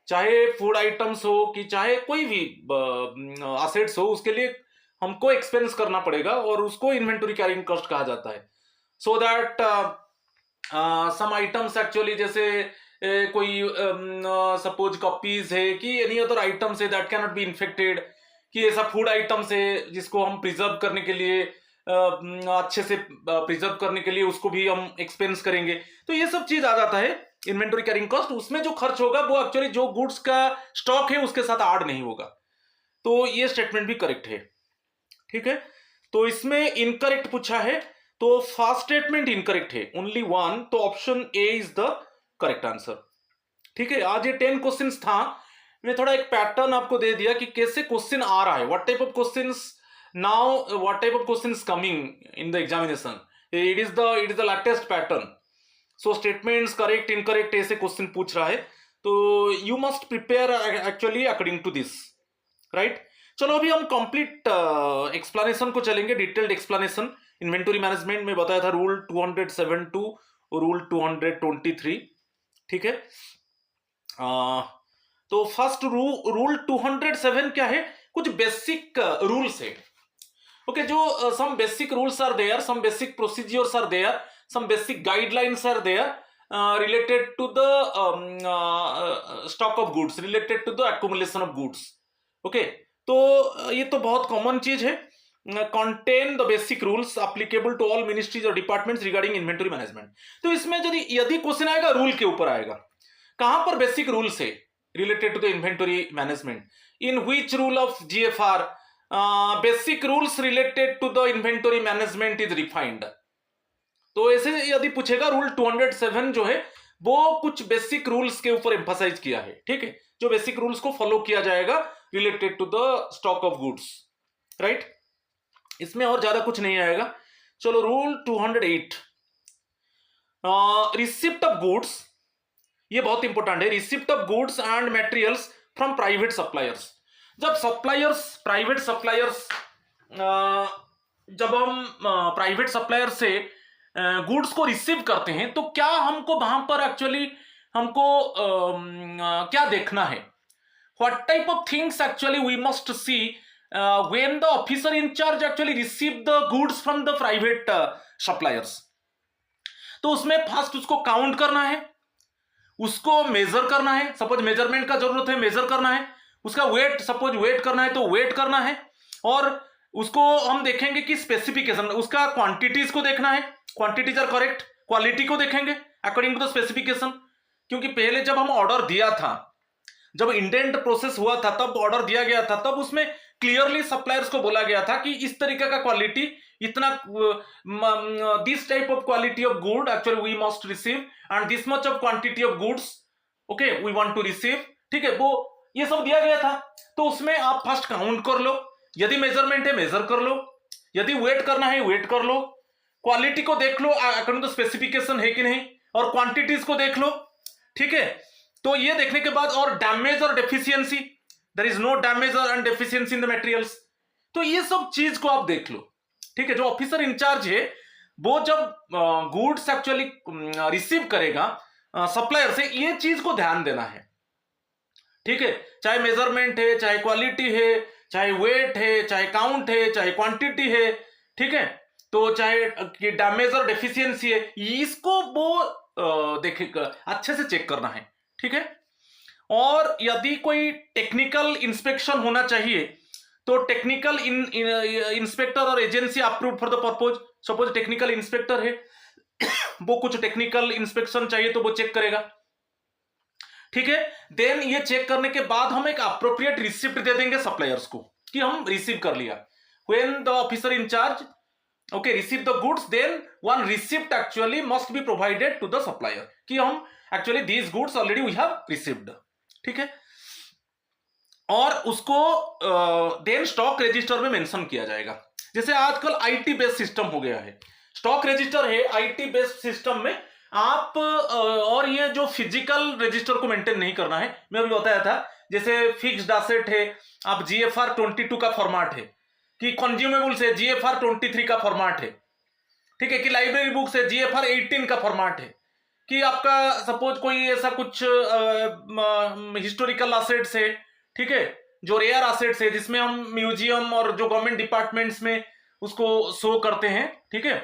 चाहे फूड आइटम्स हो कि चाहे कोई भी असेट्स हो, उसके लिए हमको एक्सपेंस करना पड़ेगा और उसको इन्वेंटरी कैरिंग कॉस्ट कहा जाता है. So that some items actually जैसे कोई सपोज कॉपीज है कि एनी अदर आइटम्स है that can not be infected, कि ऐसा फूड आइटम्स है जिसको हम प्रिजर्व करने के लिए अच्छे से प्रिजर्व करने के लिए उसको भी हम एक्सपेंस करेंगे. तो ये सब चीज आ जाता है इन्वेंटरी कैरिंग कॉस्ट. उसमें जो खर्च होगा वो एक्चुअली जो गुड्स का स्टॉक है उसके साथ ऐड नहीं होगा. तो ये स्टेटमेंट भी करेक्ट है. ठीक है, तो इसमें इनकरेक्ट पूछा है तो फर्स्ट स्टेटमेंट इनकरेक्ट है, ओनली वन, तो option A is the correct answer. ठीक है, आज ये 10 क्वेश्चंस था. मैं थोड़ा एक पैटर्न आपको दे दिया कि कैसे क्वेश्चन आ रहा है, what type of questions now, what type of questions coming in the examination. It is the latest pattern. So statements correct incorrect ऐसे क्वेश्चन पूछ रहा है, तो you must prepare actually according to this, right. चलो अभी हम complete explanation को चलेंगे, डिटेल्ड एक्सप्लेनेशन. इन्वेंटरी मैनेजमेंट में बताया था रूल 207 और रूल 223. ठीक है, तो फर्स्ट रूल 207 क्या है, कुछ बेसिक रूल्स है. ओके, जो some basic rules are there, some basic procedures are there, some basic guidelines are there related to the stock of goods, related to the accumulation of goods. Okay, तो ये तो बहुत common चीज है. contain the basic rules applicable to all ministries और departments regarding inventory management. तो इसमें यदि क्वेश्चन आएगा रूल के ऊपर आएगा. कहां पर बेसिक रूल्स है related to the inventory management? in which rule of GFR basic rules related to the inventory management is refined? तो ऐसे यदि पूछेगा रूल 207 जो है वो कुछ बेसिक रूल्स के ऊपर एम्फसाइज किया है. ठीक है, जो बेसिक रूल्स को फॉलो किया जाएगा related to the stock of goods, right. इसमें और ज्यादा कुछ नहीं आएगा. चलो रूल 208, रिसिप्ट ऑफ गुड्स. ये बहुत इंपॉर्टेंट है. Receipt of goods and materials from private suppliers. जब सप्लायर्स, प्राइवेट सप्लायर्स, जब हम प्राइवेट सप्लायर से गुड्स को रिसीव करते हैं तो क्या हमको वहां पर एक्चुअली हमको क्या देखना है, what type of things actually we must see when the officer in charge actually receive the goods from the private suppliers. तो उसमें फर्स्ट उसको काउंट करना है, उसको मेजर करना है. सपोज मेजरमेंट का जरूरत है, मेजर करना है. उसका वेट, सपोज वेट करना है तो वेट करना है. और उसको हम देखेंगे कि स्पेसिफिकेशन, उसका क्वांटिटीज को देखना है, क्वांटिटीज आर करेक्ट. क्वालिटी को देखेंगे अकॉर्डिंग टू द स्पेसिफिकेशन, क्योंकि पहले जब हम ऑर्डर दिया था, जब इंडेंट प्रोसेस हुआ था, तब ऑर्डर दिया गया था, तब उसमें क्लियरली सप्लायर्स को बोला गया था कि इस तरीके का क्वालिटी, इतना this type of quality of good actually we must receive and this much of quantity of goods okay we want to receive. ठीक है, वो ये सब दिया गया था. तो उसमें आप फर्स्ट काउंट कर लो, यदि मेजरमेंट है मेजर कर लो, यदि वेट करना है वेट कर लो, क्वालिटी को देख लो अकॉर्डिंग टू स्पेसिफिकेशन है कि नहीं, और क्वांटिटीज को देख लो. ठीक है, तो ये देखने के बाद, और डैमेज और deficiency, there is no damage and deficiency in the materials. तो ये सब चीज को आप देख लो. ठीक है, जो ऑफिसर इंचार्ज है वो जब गुड्स एक्चुअली रिसीव करेगा सप्लायर से, ये चीज को ध्यान देना है. ठीक है, चाहे मेजरमेंट है, चाहे क्वालिटी है, चाहे वेट है, चाहे काउंट है, चाहे क्वांटिटी है. ठीक है, तो चाहे डैमेज और डेफिशिएंसी है, इसको वो देखेगा, अच्छे से चेक करना है. ठीक है, और यदि कोई टेक्निकल इंस्पेक्शन होना चाहिए तो टेक्निकल इंस्पेक्टर और agency approve for the purpose. Suppose technical inspector है, वो कुछ टेक्निकल इंस्पेक्शन चाहिए तो वो चेक करेगा. ठीक है, देन ये चेक करने के बाद हम एक अप्रोप्रिएट रिसिप्ट दे देंगे सप्लायर्स को कि हम रिसीव कर लिया. When the officer in charge okay receive the goods, then one receipt actually must be provided to the supplier कि हम actually these goods already we have received. ठीक है, और उसको देन स्टॉक रजिस्टर में मेंशन किया जाएगा. जैसे आजकल आईटी बेस्ड सिस्टम हो गया है, स्टॉक रजिस्टर है आईटी बेस्ड सिस्टम में. आप और ये जो फिजिकल रजिस्टर को मेंटेन नहीं करना है, मैं अभी बताया था. जैसे फिक्स्ड एसेट है, आप जीएफआर 22 का फॉर्मेट है, कि कंज्यूमेबल्स है जीएफआर 23 का फॉर्मेट है. ठीक है, कि लाइब्रेरी बुक्स है जीएफआर 18 का फॉर्मेट है, कि आपका सपोज कोई ऐसा कुछ हिस्टोरिकल एसेट्स है. ठीक है, जो रेयर एसेट्स है जिसमें हम म्यूजियम और जो गवर्नमेंट डिपार्टमेंट्स में उसको शो करते हैं, ठीक है,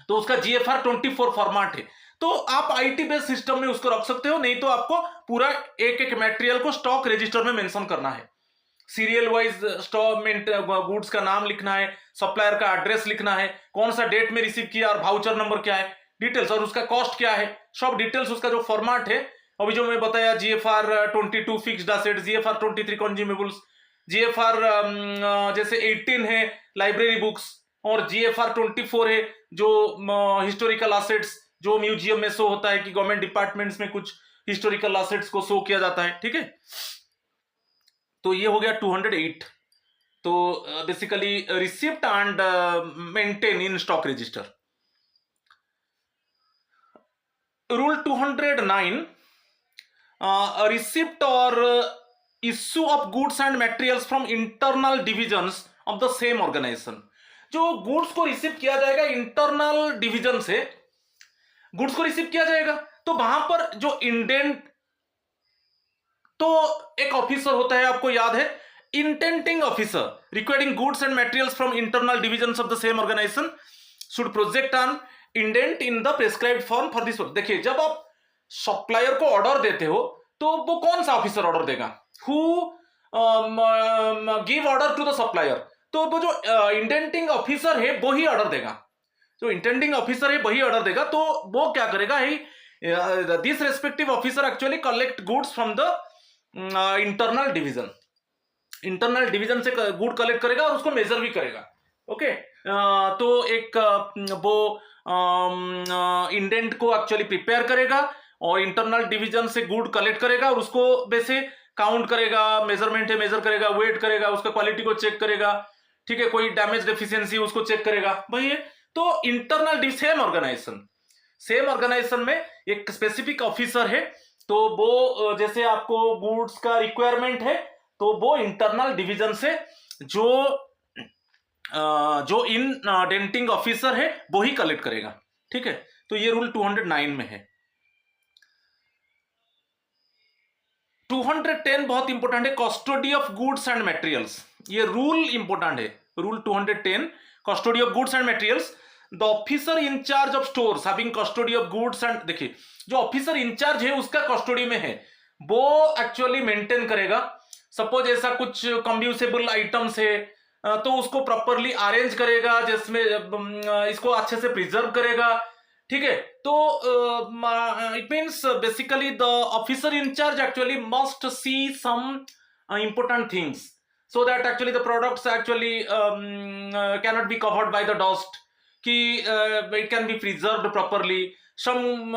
तो उसका GFR 24 फॉर्मेट है। तो आप आईटी बेस्ड सिस्टम में उसको रख सकते हो, नहीं तो आपको पूरा एक एक मटेरियल को स्टॉक रजिस्टर में मेंशन करना है, सीरियल वाइज स्टॉक गुड्स का नाम लिखना है, सप्लायर का एड्रेस लिखना है, कौन सा डेट में रिसीव किया और वाउचर नंबर क्या है, डिटेल्स, और उसका कॉस्ट क्या है, सब डिटेल्स, उसका जो फॉर्मेट है अभी जो मैं बताया, GFR 22 fixed asset, GFR 23 consumables, GFR जैसे 18 है लाइब्रेरी बुक्स, और GFR 24 है जो हिस्टोरिकल एसेट्स, जो म्यूजियम में शो होता है कि गवर्नमेंट डिपार्टमेंट्स में कुछ हिस्टोरिकल एसेट्स को शो किया जाता है, ठीक है। तो ये हो गया 208। तो basically receipt and maintain in stock register. Rule 209, receipt और issue of goods and materials from internal divisions of the same organisation. जो गुड्स को रिसीव किया जाएगा इंटरनल डिवीजन से, गुड्स को रिसीव किया जाएगा, तो वहां पर जो इंडेंट, तो एक ऑफिसर होता है, आपको याद है, indenting officer requiring goods and materials from internal divisions of the same organisation should project an indent in the prescribed form for this. देखिए, जब आप सप्लायर को ऑर्डर देते हो तो वो कौन सा ऑफिसर ऑर्डर देगा, who give order to the supplier, तो वो जो इंडेंटिंग ऑफिसर है वो ही ऑर्डर देगा, जो इंटेंडिंग ऑफिसर है वही ऑर्डर देगा। तो वो क्या करेगा, he this respective officer actually collect goods from the internal division, internal division से गुड कलेक्ट करेगा और उसको मेजर भी करेगा, ओके। तो एक वो इंडेंट को एक्चुअली प्रिपेयर करेगा और इंटरनल डिवीजन से गुड कलेक्ट करेगा और उसको वैसे काउंट करेगा, मेजरमेंट है मेजर करेगा, वेट करेगा, उसका क्वालिटी को चेक करेगा, ठीक है, कोई डैमेज डेफिशिएंसी उसको चेक करेगा, वही है। तो इंटरनल सेम ऑर्गेनाइजेशन में एक स्पेसिफिक ऑफिसर है, तो वो जैसे आपको गुड्स का रिक्वायरमेंट है तो वो इंटरनल डिवीजन से जो इंडेंटिंग ऑफिसर है वो ही कलेक्ट करेगा, ठीक है। तो ये रूल 209 में है। 210 बहुत इंपॉर्टेंट है, custody of goods and materials. ये रूल इंपॉर्टेंट है, rule 210, custody of goods and materials. The officer in charge of stores having custody of goods and, देखिए जो ऑफिसर इंचार्ज है उसका कस्टडी में है, वो एक्चुअली मेंटेन करेगा। सपोज ऐसा कुछ कंब्यूसेबल आइटम्स है तो उसको प्रॉपरली अरेंज करेगा, जिसमें इसको अच्छे से प्रिजर्व करेगा, ठीक है। तो it means basically the officer in charge actually must see some important things so that actually the products actually cannot be covered by the dust, कि it can be preserved properly, some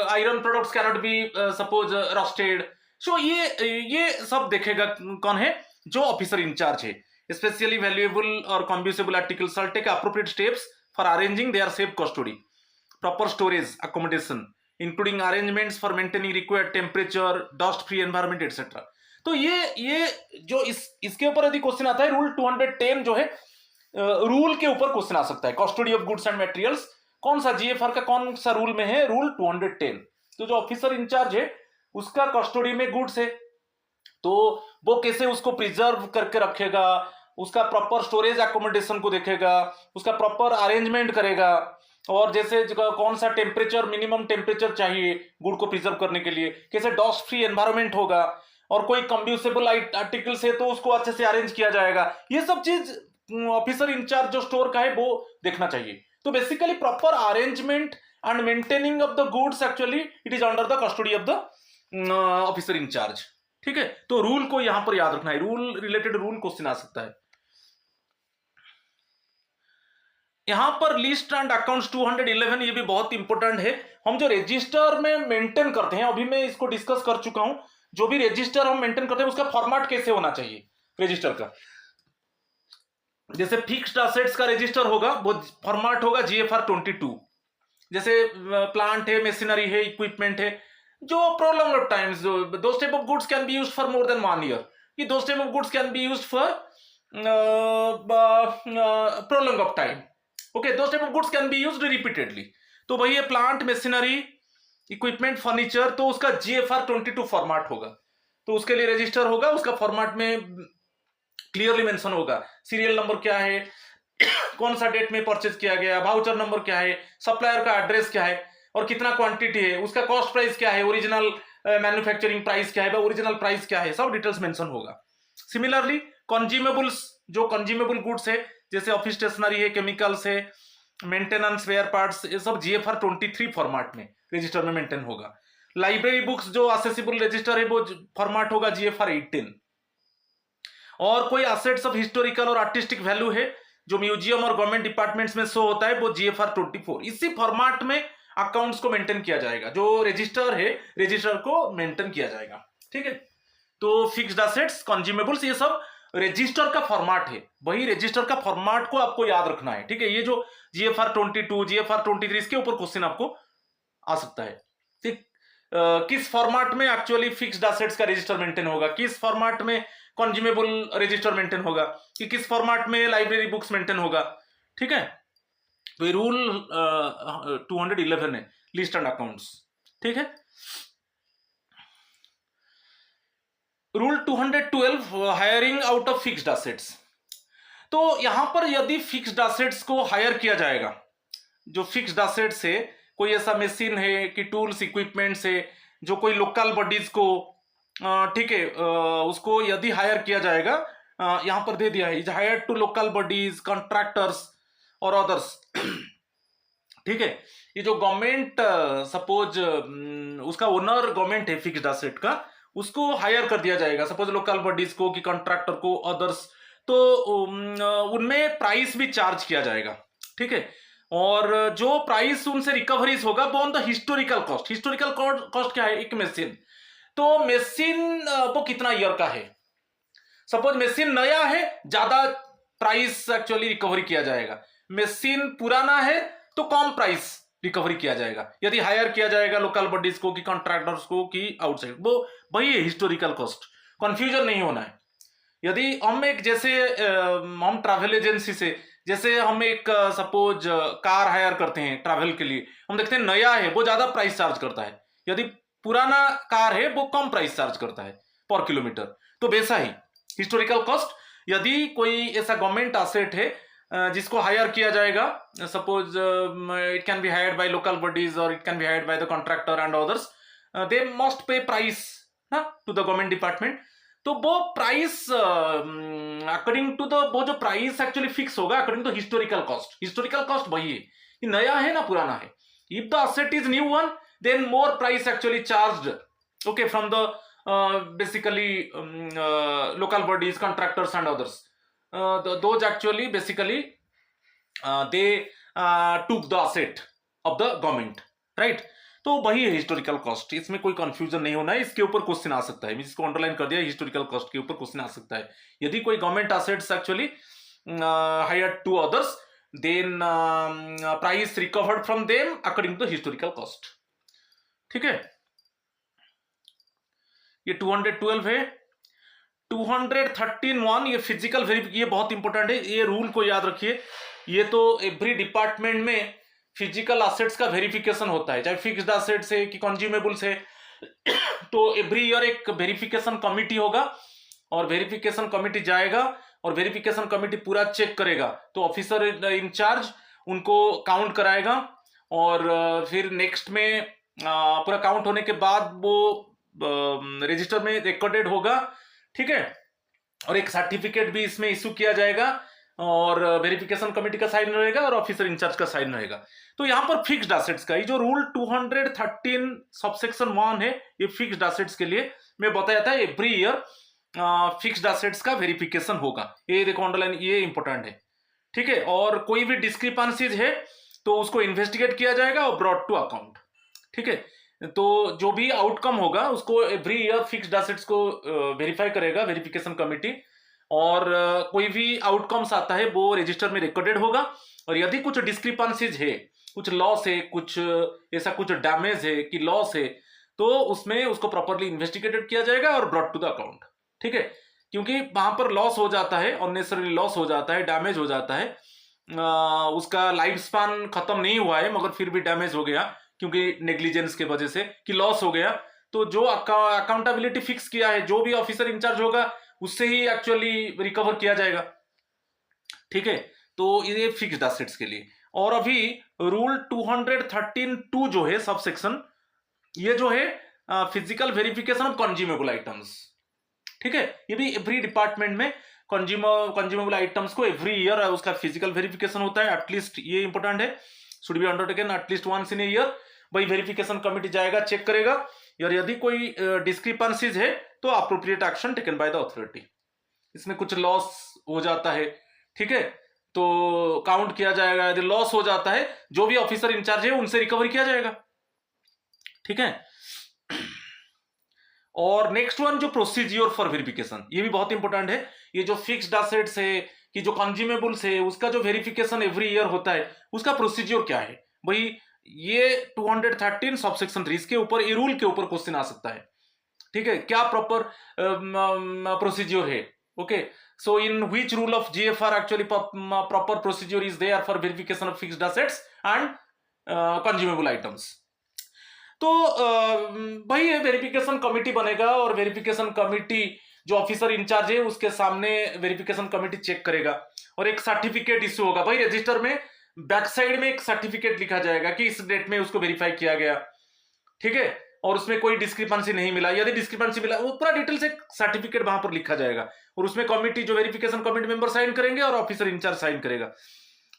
iron products cannot be suppose rusted, so ये सब देखेगा कौन है, जो officer in charge है। Specially valuable और कंब्यूसेबल articles shall take appropriate steps for arranging their safe custody, proper storage accommodation including arrangements for maintaining required temperature, dust free environment etc। तो ये जो इसके ऊपर यदि क्वेश्चन आता है, रूल 210 जो है रूल के ऊपर क्वेश्चन आ सकता है, custody of goods and materials, कौन सा GFR का कौन सा रूल में है, रूल 210। तो जो ऑफिसर इंचार्ज है उसका कस्टडी में गुड्स है, तो वो कैसे उसको प्रिजर्व करके रखेगा, उसका प्रॉपर स्टोरेज एकोमोडेशन को देखेगा, उसका प्रॉपर अरेंजमेंट करेगा, और जैसे कौन सा टेम्परेचर, मिनिमम टेम्परेचर चाहिए गुड को प्रिजर्व करने के लिए, कैसे डस्ट फ्री एनवायरनमेंट होगा, और कोई कंब्यूसेबल आर्टिकल्स है तो उसको अच्छे से अरेंज किया जाएगा। ये सब चीज ऑफिसर इंचार्ज जो स्टोर का है वो देखना चाहिए। तो basically proper arrangement and maintaining of the goods actually it is under the custody of the officer in charge, ठीक है। तो रूल को यहां पर याद रखना है, रूल रिलेटेड रूल क्वेश्चन आ सकता है। यहां पर लिस्ट एंड अकाउंट्स 211, ये भी बहुत इंपॉर्टेंट है। हम जो रजिस्टर में मेंटेन करते हैं, अभी मैं इसको डिस्कस कर चुका हूं, जो भी रजिस्टर हम मेंटेन करते हैं उसका फॉर्मेट कैसे होना चाहिए रजिस्टर का। जैसे फिक्स्ड एसेट्स का रजिस्टर होगा वो फॉर्मेट होगा GFR 22। जैसे प्लांट है, मशीनरी है, इक्विपमेंट है, जो prolong of times, those type of goods can be used for more than 1 year, कि those type of goods can be used for prolong of time, okay, those type of goods can be used repeatedly. तो वही है plant, machinery, equipment, furniture, तो उसका GFR 22 format होगा। तो उसके लिए रजिस्टर होगा, उसका फॉर्मेट में क्लियरली मेंशन होगा, सीरियल नंबर क्या है, कौन सा डेट में परचेज किया गया, वाउचर नंबर क्या है, सप्लायर का एड्रेस क्या है और कितना क्वांटिटी है, उसका कॉस्ट प्राइस क्या है, ओरिजिनल मैन्युफैक्चरिंग प्राइस क्या है, ओरिजिनल प्राइस क्या है, सब डिटेल्स मेंशन होगा। सिमिलरली कंज्यूमेबल्स, जो कंज्यूमेबल गुड्स है जैसे ऑफिस स्टेशनरी है, केमिकल्स है, मेंटेनेंस स्पेयर पार्ट्स, ये सब GFR 23 फॉर्मेट में रजिस्टर में मेंटेन होगा। लाइब्रेरी बुक्स जो असेसिबल रजिस्टर है वो फॉर्मेट होगा GFR 18। और कोई असेट्स ऑफ हिस्टोरिकल और आर्टिस्टिक वैल्यू है जो म्यूजियम और गवर्नमेंट डिपार्टमेंट्स में शो होता है वो GFR 24। इसी फॉर्मेट में अकाउंट्स को मेंटेन किया जाएगा, जो रजिस्टर है रजिस्टर को मेंटेन किया जाएगा। ठीक है, तो फिक्स्ड असेट्स, कंज्यूमेबल्स, ये सब रजिस्टर का फॉर्मेट है, वही रजिस्टर का फॉर्मेट को आपको याद रखना है। ठीक है, ये जो GFR 22, GFR 23, इसके ऊपर क्वेश्चन आपको आ सकता है। ठीक, किस फॉर्मेट में एक्चुअली फिक्स्ड असेट्स का रजिस्टर मेंटेन होगा, किस फॉर्मेट में कंज्यूमेबल रजिस्टर मेंटेन होगा, कि किस फॉर्मेट में लाइब्रेरी बुक्स मेंटेन होगा। ठीक है, तो ये रूल 211 है, लिस्ट एंड अकाउंट्स। ठीक है, rule 212, hiring out of fixed assets. तो यहां पर यदि फिक्स्ड असेट्स को हायर किया जाएगा, जो फिक्स्ड असेट्स है, कोई ऐसा मशीन है कि टूल्स इक्विपमेंट्स है जो कोई लोकल बॉडीज को, ठीक है, उसको यदि हायर किया जाएगा, यहां पर दे दिया है, is hire to local bodies, contractors और अदर्स। ठीक है, ये जो गवर्नमेंट सपोज उसका ओनर गवर्नमेंट है फिक्स्ड असेट का, उसको हायर कर दिया जाएगा, सपोज लोकल बॉडीज को कि कॉन्ट्रैक्टर को, अदर्स, तो उनमें प्राइस भी चार्ज किया जाएगा। ठीक है, और जो प्राइस उनसे रिकवरीज होगा वो on the historical cost. Historical cost क्या है, एक मशीन, तो मशीन वो कितना ईयर का है, सपोज मशीन नया है, ज्यादा प्राइस एक्चुअली रिकवरी किया जाएगा, मशीन पुराना है तो कम प्राइस रिकवरी किया जाएगा, यदि हायर किया जाएगा लोकल बॉडीज को कि कॉन्ट्रैक्टर्स को कि आउटसाइड, वो वही है हिस्टोरिकल कॉस्ट, कंफ्यूजन नहीं होना है। यदि हम एक जैसे हम ट्रैवल एजेंसी से, जैसे हम एक सपोज कार हायर करते हैं ट्रैवल के लिए, हम देखते हैं नया है वो ज्यादा प्राइस चार्ज करता है, यदि पुराना कार है वो कम प्राइस चार्ज करता है पर किलोमीटर, तो वैसा ही हिस्टोरिकल कॉस्ट। यदि कोई ऐसा गवर्नमेंट एसेट है जिसको हायर किया जाएगा, suppose it can be hired by local bodies और it can be hired by the contractor and others, they must pay price to the government department, तो वो प्राइस अकॉर्डिंग टू द, वो जो price actually fix होगा according to historical cost. Historical cost वही है, ये नया है ना पुराना है, if the asset is new one then more price actually charged, okay, from the basically local bodies, contractors and others, those actually basically they took the asset of the government, right? तो वही है historical cost, इसमें कोई confusion नहीं होना है, इसके ऊपर क्वेश्चन आ सकता है, मैं इसको अंडरलाइन कर दिया, हिस्टोरिकल कॉस्ट के ऊपर क्वेश्चन आ सकता है। यदि कोई government assets actually hired to others, then price recovered from them according to historical cost. ठीक है, ये 212 है। 213(1) ये फिजिकल वेरिफिकेशन, ये बहुत इंपॉर्टेंट है, ये रूल को याद रखिए। ये तो एवरी डिपार्टमेंट में फिजिकल एसेट्स का वेरिफिकेशन होता है, चाहे फिक्स्ड एसेट्स है कि कंज्यूमेबल्स है, तो एवरी ईयर एक वेरिफिकेशन कमिटी होगा और वेरिफिकेशन कमिटी जाएगा और वेरिफिकेशन कमिटी पूरा चेक करेगा, तो ऑफिसर इंचार्ज उनको काउंट कराएगा और फिर नेक्स्ट में पूरा काउंट होने के बाद वो रजिस्टर में रिकॉर्डेड होगा। ठीक है, और एक सर्टिफिकेट भी इसमें इशू किया जाएगा और वेरिफिकेशन कमेटी का साइन रहेगा और ऑफिसर इंचार्ज का साइन रहेगा। तो यहां पर फिक्स्ड एसेट्स का ये जो रूल 213 सबसेक्शन 1 है, ये फिक्स्ड एसेट्स के लिए मैं बताया था, एवरी ईयर फिक्स्ड एसेट्स का वेरिफिकेशन होगा, ये देखो अंडरलाइन, ये इंपॉर्टेंट है। ठीक है, और कोई भी डिस्क्रिपेंसीज है तो उसको इन्वेस्टिगेट किया जाएगा और ब्रॉट टू अकाउंट। ठीक है, तो जो भी आउटकम होगा उसको एवरी ईयर फिक्स्ड एसेट्स को वेरीफाई करेगा वेरिफिकेशन कमेटी, और कोई भी आउटकम्स आता है वो रजिस्टर में रिकॉर्डेड होगा, और यदि कुछ डिस्क्रिपेंसीज है, कुछ लॉस है, कुछ ऐसा कुछ डैमेज है कि लॉस है, तो उसमें उसको प्रॉपरली इन्वेस्टिगेटेड किया जाएगा और ब्रॉट टू द अकाउंट। ठीक है, क्योंकि वहां पर लॉस हो जाता है, अननेसेसरी लॉस हो जाता है, डैमेज हो जाता है, उसका लाइफ स्पैन खत्म नहीं हुआ है मगर फिर भी डैमेज हो गया क्योंकि नेग्लिजेंस के वजह से कि लॉस हो गया, तो जो अकाउंटेबिलिटी फिक्स किया है, जो भी ऑफिसर इंचार्ज होगा उससे ही एक्चुअली रिकवर किया जाएगा। ठीक है, तो ये फिक्स्ड एसेट्स के लिए। और अभी रूल 213(2) जो है सब सेक्शन, ये जो है physical verification of consumable items. ठीक है, ये भी एवरी डिपार्टमेंट में कंज्यूमेबल आइटम्स को एवरी ईयर उसका फिजिकल वेरिफिकेशन होता है। एटलीस्ट ये इंपॉर्टेंट है, should be undertaken at least once in a year. भाई वेरिफिकेशन कमिटी जाएगा, चेक करेगा, और यदि कोई डिस्क्रिपेंसीज है तो appropriate action taken by the authority. इसमें कुछ लॉस हो जाता है, ठीक है, तो काउंट किया जाएगा। यदि लॉस हो जाता है, जो भी ऑफिसर इंचार्ज है उनसे रिकवरी किया जाएगा। ठीक है, और नेक्स्ट वन जो प्रोसीजियर फॉर वेरिफिकेशन, ये भी बहुत इंपॉर्टेंट है। ये जो फिक्स्ड एसेट्स है कि जो कंज्यूमेबल्स है उसका जो वेरिफिकेशन एवरी ईयर होता है, उसका प्रोसीजियर क्या है भाई। ये 213 सबसेक्शन 3 के ऊपर, ये रूल के ऊपर क्वेश्चन आ सकता है। ठीक है, क्या प्रॉपर प्रोसीजियर है। Okay, so in which rule of GFR actually proper procedure is there for verification of fixed assets and consumable items. तो भाई ये वेरिफिकेशन कमिटी बनेगा, और वेरिफिकेशन कमिटी जो ऑफिसर इंचार्ज है उसके सामने वेरिफिकेशन कमिटी चेक करेगा, और एक सर्टिफिकेट इश्यू होगा। भाई रजिस्टर में बैक साइड में एक सर्टिफिकेट लिखा जाएगा कि इस डेट में उसको वेरीफाई किया गया। ठीक है, और उसमें कोई डिस्क्रिपेंसी नहीं मिला, यदि डिस्क्रिपेंसी मिला वो पूरा डिटेल से सर्टिफिकेट वहां पर लिखा जाएगा, और उसमें कमिटी जो वेरिफिकेशन कमिटी मेंबर साइन करेंगे और ऑफिसर इंचार्ज साइन करेगा।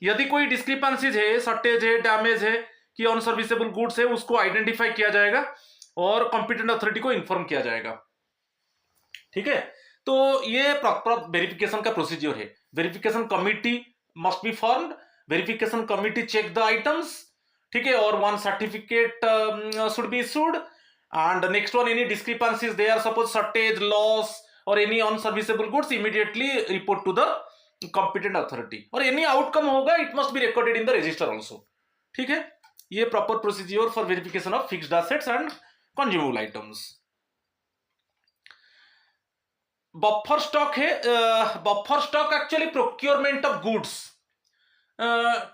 यदि कोई डिस्क्रिपेंसीज है, शॉर्टेज है, डैमेज है कि अनसर्विसेबल गुड्स है, उसको आइडेंटिफाई किया जाएगा और कॉम्पिटेंट अथॉरिटी को इन्फॉर्म किया जाएगा। ठीक है, तो ये प्रॉपर वेरिफिकेशन का प्रोसीजर है। Verification committee must be formed, verification committee check the items, ठीक है, और one certificate should be issued, and next one any discrepancies there, suppose shortage, loss और any unserviceable goods immediately report to the competent authority, और any outcome होगा it must be recorded in the register also. ठीक है, ये proper procedure for verification of fixed assets and consumable items. Buffer stock है, buffer stock actually procurement of goods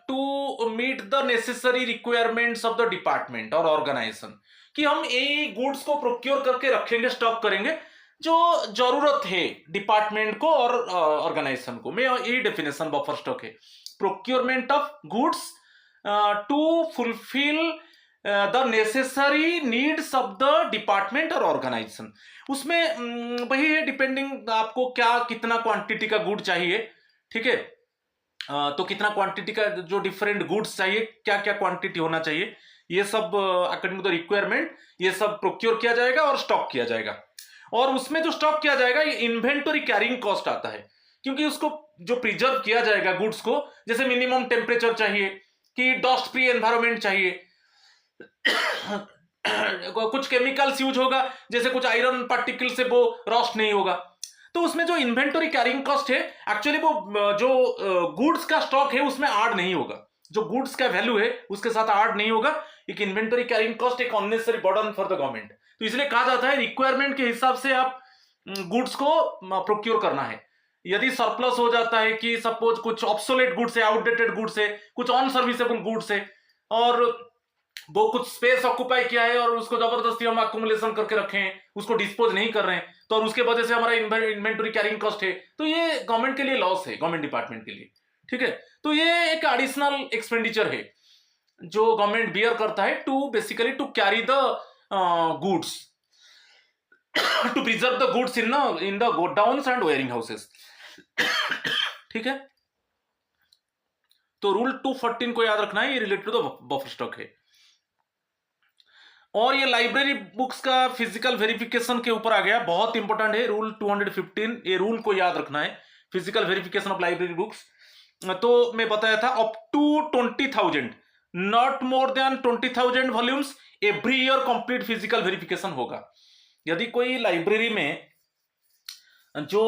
to meet the necessary requirements of the department और organisation, कि हम ये goods को procure करके रखेंगे, स्टॉक करेंगे जो जरूरत है डिपार्टमेंट को और ऑर्गेनाइजेशन को। मैं यही डेफिनेशन बफर स्टॉक है, procurement of goods to fulfil the necessary needs of the department और ऑर्गेनाइजेशन। उसमें वही है, डिपेंडिंग आपको क्या कितना क्वांटिटी का गुड चाहिए। ठीक है, तो कितना क्वांटिटी का जो डिफरेंट गुड्स चाहिए, क्या क्या क्वांटिटी होना चाहिए, ये सब अकॉर्डिंग टू द रिक्वायरमेंट ये सब प्रोक्योर किया जाएगा और स्टॉक किया जाएगा। और उसमें जो स्टॉक किया जाएगा ये इन्वेंटरी कैरिंग कॉस्ट आता है, क्योंकि उसको जो प्रिजर्व किया जाएगा गुड्स को, जैसे मिनिमम टेम्परेचर चाहिए कि डस्ट फ्री एनवायरमेंट चाहिए, कुछ केमिकल्स यूज होगा, जैसे कुछ आयरन पार्टिकल से वो रॉस्ट नहीं होगा, तो उसमें जो इन्वेंटरी कैरिंग कॉस्ट है एक्चुअली वो जो गुड्स का स्टॉक है उसमें ऐड नहीं होगा, जो गुड्स का वैल्यू है उसके साथ ऐड नहीं होगा। एक इन्वेंटरी कैरिंग कॉस्ट एक unnecessary burden for the government, तो इसलिए कहा जाता है रिक्वायरमेंट के हिसाब से आप गुड्स को प्रोक्योर करना है। यदि सरप्लस हो जाता है कि सपोज कुछ ऑब्सोलेट गुड्स है, आउटडेटेड गुड्स है, कुछ अनसर्विसेबल गुड्स है, और वो कुछ स्पेस ऑक्युपाई किया है और उसको जबरदस्ती हम अक्यूमुलेशन करके रखे हैं, उसको डिस्पोज नहीं कर रहे हैं, तो और उसके वजह से हमारा इन्वेंटरी कैरिंग कॉस्ट है, तो ये गवर्नमेंट के लिए लॉस है, गवर्नमेंट डिपार्टमेंट के लिए। ठीक है, तो ये एक एडिशनल एक्सपेंडिचर है जो गवर्नमेंट बियर करता है to basically to carry the goods, to preserve the goods in the godowns and wearing houses. ठीक है, तो रूल 214 को याद रखना है, ये related to the buffer stock है। और ये लाइब्रेरी बुक्स का फिजिकल वेरिफिकेशन के ऊपर आ गया, बहुत इंपॉर्टेंट है रूल 215, ये रूल को याद रखना है, physical verification of library books. तो मैं बताया था up to 20,000, not more than 20,000 volumes every year complete physical verification होगा। यदि कोई लाइब्रेरी में जो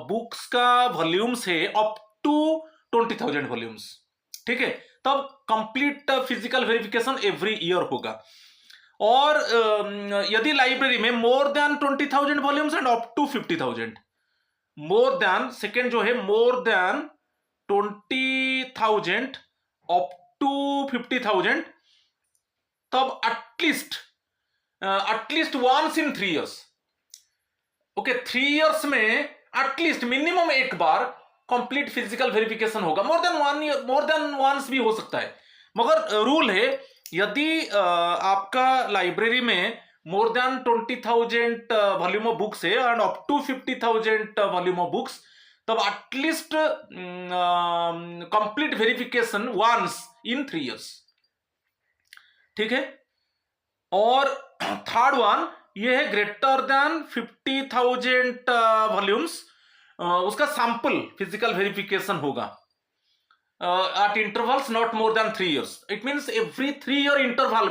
बुक्स का वॉल्यूम्स है अप टू 20,000 वॉल्यूम्स, ठीक है, तब complete physical verification every year होगा। और यदि लाइब्रेरी में more than 20,000 volumes and up to 50,000, more than second जो है मोर देन 20,000 अप टू 50,000, तब at least at least once in 3 years। Okay, 3 years में एटलीस्ट मिनिमम एक बार कंप्लीट फिजिकल वेरिफिकेशन होगा। More than 1 year, more than once भी हो सकता है, मगर रूल है यदि आपका लाइब्रेरी में more than 20,000 volume of books है and up to 50,000 volume of books, तब at least complete verification once in 3 years। ठीक है, और थर्ड वन ये है ग्रेटर देन 50,000 वॉल्यूम्स, उसका सैंपल फिजिकल वेरिफिकेशन होगा at intervals not more than 3 years। It means every 3 year interval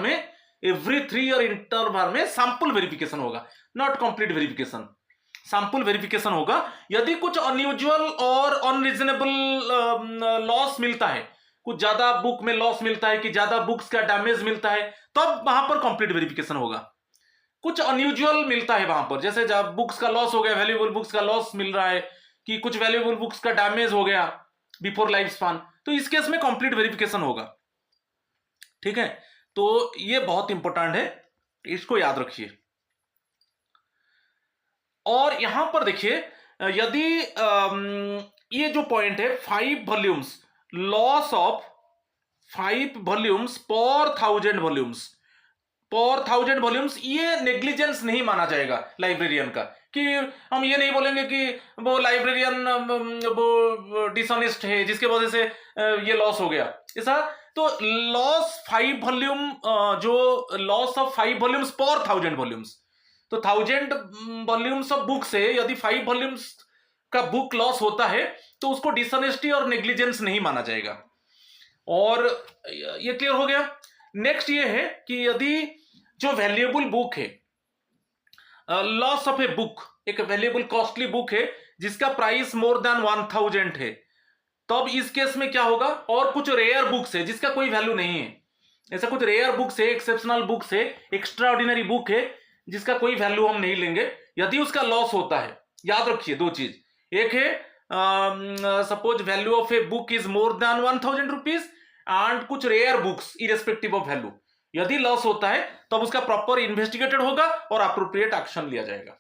में sample verification होगा, not complete verification, sample verification होगा। यदि कुछ अनयूजुअल और अनरीजनेबल लॉस मिलता है, कुछ ज्यादा बुक में लॉस मिलता है कि ज्यादा बुक्स का डैमेज मिलता है, तब वहां पर कंप्लीट वेरिफिकेशन होगा। कुछ अनयूजुअल मिलता है वहां पर, जैसे जब बुक्स का लॉस हो गया, वैल्यूएबल बुक्स का लॉस मिल रहा है, कि कुछ वैल्यूएबल बुक्स का डैमेज हो गया बिफोर लाइफ स्पान, तो इस केस में कंप्लीट वेरिफिकेशन होगा। ठीक है, तो ये बहुत इंपॉर्टेंट है, इसको याद रखिए। और यहां पर देखिए, यदि ये जो पॉइंट है 5 वॉल्यूम्स, लॉस ऑफ 5 वॉल्यूम्स पर 1000 वॉल्यूम्स, ये नेग्लिजेंस नहीं माना जाएगा लाइब्रेरियन का, कि हम ये नहीं बोलेंगे कि वो लाइब्रेरियन वो डिसऑनेस्ट है जिसके वजह से ये लॉस हो गया ऐसा। तो लॉस 5 वॉल्यूम, जो लॉस ऑफ 5 वॉल्यूम्स पर 1000 वॉल्यूम्स, तो 1000 वॉल्यूम्स ऑफ बुक से यदि 5 वॉल्यूम्स का बुक लॉस होता है तो उसको डिसऑनेस्टी और नेग्लिजेंस नहीं माना जाएगा। और ये क्लियर हो गया। नेक्स्ट ये है कि यदि जो वैल्यूएबल बुक है, लॉस ऑफ ए बुक, एक वैल्यूएबल कॉस्टली बुक है जिसका प्राइस मोर देन 1000 है, तब इस केस में क्या होगा। और कुछ रेयर बुक्स है जिसका कोई वैल्यू नहीं है, ऐसा कुछ रेयर बुक्स है, एक्सेप्शनल बुक्स है, एक्स्ट्रा ऑर्डिनरी बुक है जिसका कोई वैल्यू हम नहीं लेंगे, यदि उसका लॉस होता है, याद रखिए दो चीज, एक है suppose value of a book is more than 1000 rupees, and कुछ rare books irrespective of value, यदि लॉस होता है तब उसका प्रॉपर इन्वेस्टिगेटेड होगा और अप्रोप्रिएट एक्शन लिया जाएगा।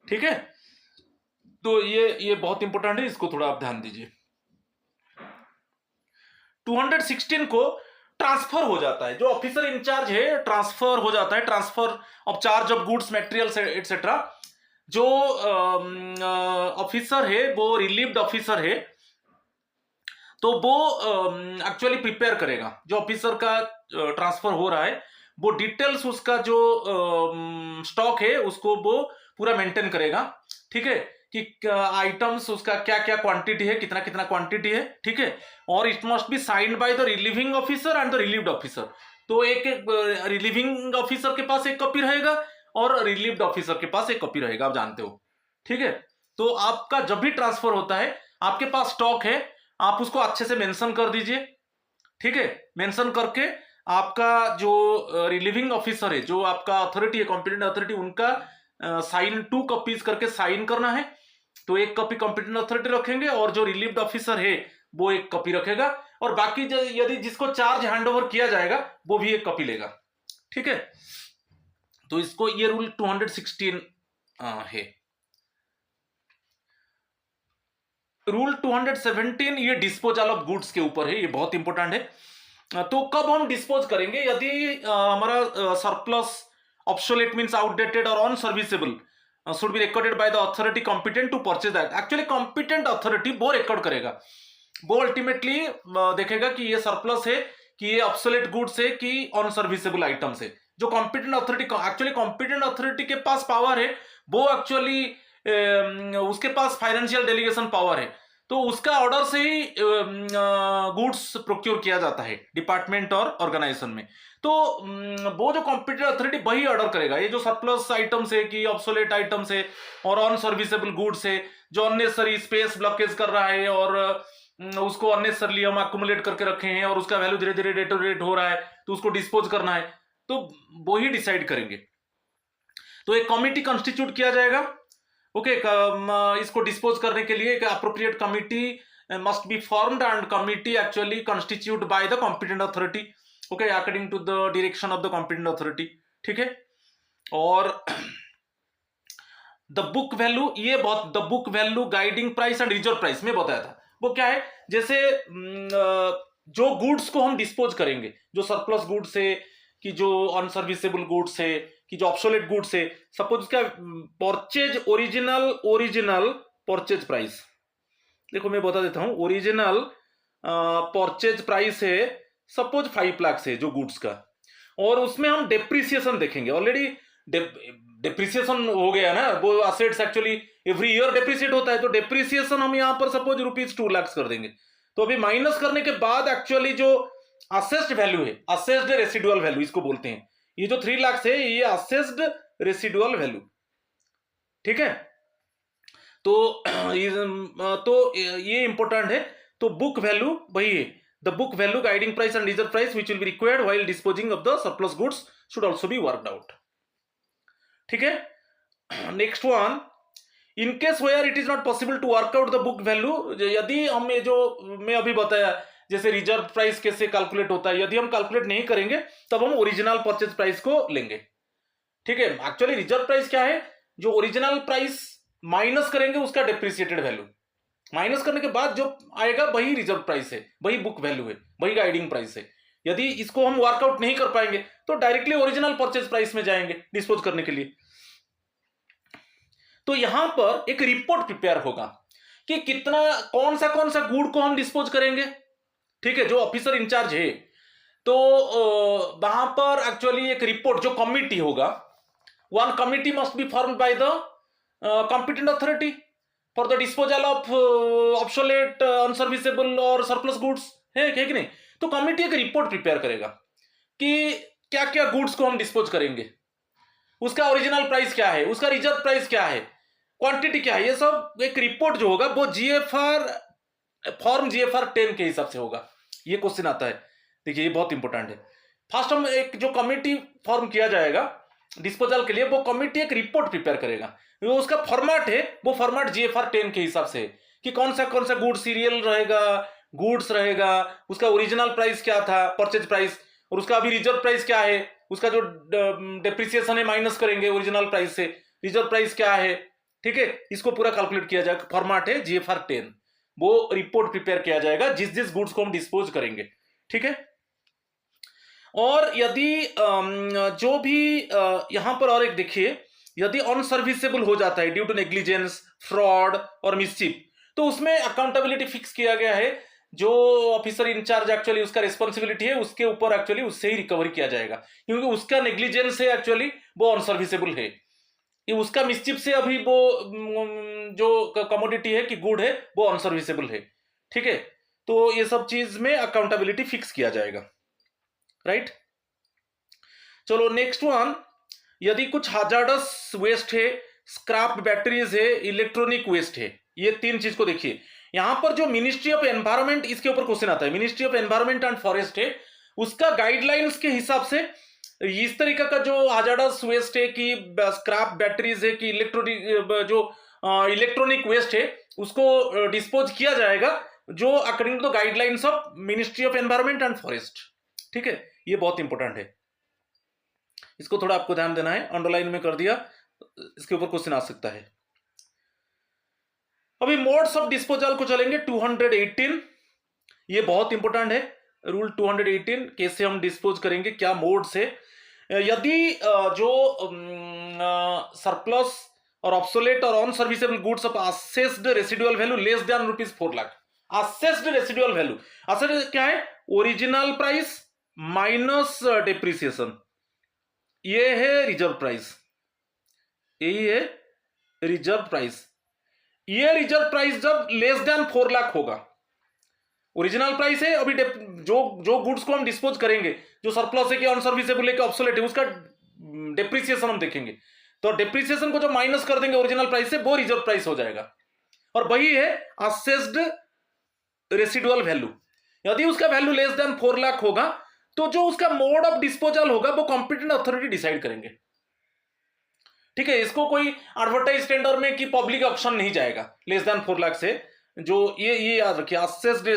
ठीक है, तो ये बहुत इंपॉर्टेंट है, इसको थोड़ा आप ध्यान दीजिए। 216 को ट्रांसफर हो जाता है, जो ऑफिसर इंचार्ज है ट्रांसफर हो जाता है, transfer of charge of goods materials etcetera. जो ऑफिसर है वो रिलीव्ड ऑफिसर है, तो वो एक्चुअली प्रिपेयर करेगा, जो ऑफिसर का ट्रांसफर हो रहा है वो डिटेल्स, उसका जो स्टॉक है उसको वो पूरा मेंटेन करेगा। ठीक है, कि आइटम्स उसका क्या क्या क्वांटिटी है, कितना कितना क्वांटिटी है। ठीक है, और it must be signed by the relieving officer and the relieved officer. तो एक रिलीविंग ऑफिसर के पास एक कॉपी रहेगा और रिलीव्ड ऑफिसर के पास एक कॉपी रहेगा, आप जानते हो। ठीक है, तो आपका जब भी ट्रांसफर होता है, आपके पास स्टॉक है, आप उसको अच्छे से मेंशन कर दीजिए। ठीक है, मेंशन करके आपका जो रिलीविंग ऑफिसर है, जो आपका अथॉरिटी है, कॉम्पिटेंट अथॉरिटी, उनका साइन 2 कॉपीज करके साइन करना है। तो एक कॉपी कॉम्पिटेंट अथॉरिटी रखेंगे और जो रिलीव्ड ऑफिसर है वो एक कॉपी रखेगा, और बाकी यदि जिसको चार्ज हैंडओवर किया जाएगा वो भी एक कॉपी लेगा। ठीक है, तो इसको ये रूल 216 है। रूल 217 ये डिस्पोजल ऑफ गुड्स के ऊपर है, ये बहुत इंपॉर्टेंट है। तो कब हम डिस्पोज करेंगे, यदि हमारा सरप्लस ऑब्सोलेट मींस आउटडेटेड और unserviceable should be recorded by the authority competent to purchase that. Actually competent authority वो रिकॉर्ड करेगा, वो अल्टीमेटली देखेगा कि ये सरप्लस है, कि ये ऑब्सोलेट गुड्स है, कि अनसर्विसेबल आइटम्स है। जो competent authority, actually competent authority के पास पावर है, वो एक्चुअली उसके पास फाइनेंशियल डेलीगेशन पावर है, तो उसका ऑर्डर से ही गुड्स प्रोक्योर किया जाता है डिपार्टमेंट और ऑर्गेनाइजेशन में। तो वो जो कॉम्पिटेंट अथॉरिटी वही ऑर्डर करेगा, ये जो सरप्लस आइटम्स है, कि ऑब्सोलेट आइटम्स है और अनसर्विसेबल गुड्स है, जो अननेसेसरी स्पेस ब्लॉकेज कर रहा है और उसको अननेसेसरली हम अक्यूमुलेट करके रखे हैं और उसका वैल्यू धीरे धीरे डेटोरेट हो रहा है, तो उसको डिस्पोज करना है, तो वो ही डिसाइड करेंगे। तो एक कमिटी कॉन्स्टिट्यूट किया जाएगा। ओके, इसको डिस्पोज करने के लिए एक appropriate committee must be formed and committee actually constitute by the competent authority, okay, according to the direction of the competent authority. ठीक है, और द बुक वैल्यू, ये बहुत, the book value, guiding price and reserve price में बताया था। वो क्या है, जैसे जो गुड्स को हम डिस्पोज करेंगे, जो सरप्लस गुड्स है, कि जो अनसर्विसेबल गुड्स है, कि जो ऑब्सोलेट गुड्स है, सपोज उसका purchase original original purchase price, देखो मैं बता देता हूं, ओरिजिनल परचेज प्राइस है सपोज 5 लाख है जो गुड्स का, और उसमें हम डेप्रिसिएशन देखेंगे। ऑलरेडी डेप्रिसिएशन हो गया ना, वो assets actually every year depreciate होता है, तो डेप्रिसिएशन हम यहां पर सपोज ₹2 लाख कर देंगे। तो अभी माइनस करने के बाद एक्चुअली जो असेस्ड वैल्यू है, असेस्ड रेसिडुअल वैल्यू इसको बोलते हैं, ये जो 3 लाख है ये असेस्ड रेसिडुअल वैल्यू, ठीक है। तो ये इंपॉर्टेंट है। तो बुक वैल्यू वही है, the book value, guiding price and reserve price which will be required while disposing of the surplus goods should also be worked out, ठीक है। Next one, in case where it is not possible to work out the book value, यदि हम ये जो मैं अभी बताया जैसे रिजर्व प्राइस कैसे कैलकुलेट होता है, यदि हम कैलकुलेट नहीं करेंगे तब हम ओरिजिनल परचेज प्राइस को लेंगे, ठीक है। एक्चुअली रिजर्व प्राइस क्या है, जो ओरिजिनल प्राइस माइनस करेंगे उसका डेप्रिसिएटेड वैल्यू, माइनस करने के बाद जो आएगा वही रिजर्व प्राइस है, वही बुक वैल्यू है, वही गाइडिंग प्राइस है। यदि इसको हम वर्कआउट नहीं कर पाएंगे तो डायरेक्टली ओरिजिनल परचेज प्राइस में जाएंगे डिस्पोज करने के लिए। तो यहां पर एक रिपोर्ट प्रिपेयर होगा कि कितना, कौन सा गुड को हम डिस्पोज करेंगे, ठीक है, जो ऑफिसर इंचार्ज है। तो वहां पर एक्चुअली एक रिपोर्ट, जो कमिटी होगा, one committee must be formed by the competent authority for the disposal of obsolete, unserviceable और surplus goods, है कि नहीं। तो कमिटी एक रिपोर्ट प्रिपेयर करेगा कि क्या क्या गुड्स को हम डिस्पोज करेंगे, उसका ओरिजिनल प्राइस क्या है, उसका रिजर्व प्राइस क्या है, क्वांटिटी क्या है, ये सब एक रिपोर्ट जो होगा वो जीएफआर फॉर्म जीएफआर 10 के हिसाब से होगा। ये क्वेश्चन आता है, देखिए ये बहुत इंपॉर्टेंट है। फर्स्ट हम एक जो कमिटी फॉर्म किया जाएगा डिस्पोजल के लिए, वो कमिटी एक रिपोर्ट प्रिपेयर करेगा, वो उसका फॉर्मेट है, वो फॉर्मेट जीएफआर 10 के हिसाब से, कि कौन सा गुड सीरियल रहेगा, गुड्स रहेगा, उसका ओरिजिनल प्राइस क्या था परचेज प्राइस, और उसका अभी रिजर्व प्राइस क्या है, उसका जो डेप्रिसिएशन है माइनस करेंगे ओरिजिनल प्राइस से, रिजर्व प्राइस क्या है, ठीक है। इसको पूरा कैलकुलेट किया जाएगा, फॉर्मेट है जीएफआर 10, वो रिपोर्ट प्रिपेयर किया जाएगा जिस जिस गुड्स को हम डिस्पोज करेंगे, ठीक है। और यदि जो भी यहां पर और एक देखिए, यदि अनसर्विसेबल हो जाता है ड्यू टू नेग्लिजेंस, फ्रॉड और मिसचिफ, तो उसमें अकाउंटेबिलिटी फिक्स किया गया है, जो ऑफिसर इंचार्ज एक्चुअली उसका रिस्पॉन्सिबिलिटी है, उसके ऊपर एक्चुअली उससे ही रिकवरी किया जाएगा, क्योंकि उसका नेग्लिजेंस है एक्चुअली वो अनसर्विसेबल है, ये उसका मिसचिफ से अभी वो जो कमोडिटी है कि गुड है वो अनसर्विसेबल है, ठीक है। तो ये सब चीज में अकाउंटेबिलिटी फिक्स किया जाएगा, राइट। चलो नेक्स्ट वन, यदि कुछ हाजार्डस वेस्ट है, स्क्रैप बैटरीज है, इलेक्ट्रॉनिक वेस्ट है, ये 3 चीज को देखिए। यहां पर जो मिनिस्ट्री ऑफ एनवायरमेंट, इसके ऊपर क्वेश्चन आता है, ministry of environment and forest है, उसका गाइडलाइंस के हिसाब से इस तरीके का जो हाजार्डस वेस्ट है, कि स्क्रैप बैटरीज है, कि इलेक्ट्रॉनिक वेस्ट है, उसको डिस्पोज किया जाएगा जो according to the guidelines of ministry of environment and forest, ठीक है। ये बहुत इंपॉर्टेंट है, इसको थोड़ा आपको ध्यान देना है, अंडरलाइन में कर दिया, इसके ऊपर क्वेश्चन आ सकता है। अभी मोड्स ऑफ डिस्पोजल को चलेंगे, 218, ये बहुत इंपॉर्टेंट है, रूल 218, कैसे हम डिस्पोज करेंगे, क्या मोड्स है। यदि जो सरप्लस और ऑब्सोलेट और unserviceable goods of assessed residual value less than ₹4 lakh, assessed residual value, assessed क्या है, ओरिजिनल प्राइस माइनस डेप्रिसिएशन, ये है रिजर्व प्राइस, यही है रिजर्व प्राइस। ये रिजर्व प्राइस जब लेस देन 4 लाख होगा, ओरिजिनल प्राइस है, अभी जो गुड्स को हम डिस्पोज करेंगे, जो सरप्लस है कि अनसर्विसेबल है कि ऑब्सोलेट है, उसका डेप्रिसिएशन हम देखेंगे, तो डेप्रिसिएशन को जो माइनस कर देंगे ओरिजिनल प्राइस से, वो रिजर्व प्राइस हो जाएगा, और वही है असेस्ड रेसिडुअल वैल्यू। यदि उसका वैल्यू लेस देन 4 लाख होगा तो जो उसका मोड ऑफ डिस्पोजल होगा वो कॉम्पिटेंट अथॉरिटी डिसाइड करेंगे, ठीक है। इसको कोई एडवर्टाइज टेंडर में कि पब्लिक ऑक्शन नहीं जाएगा लेस देन 4 लाख से, जो ये याद रखिए, असेस्ड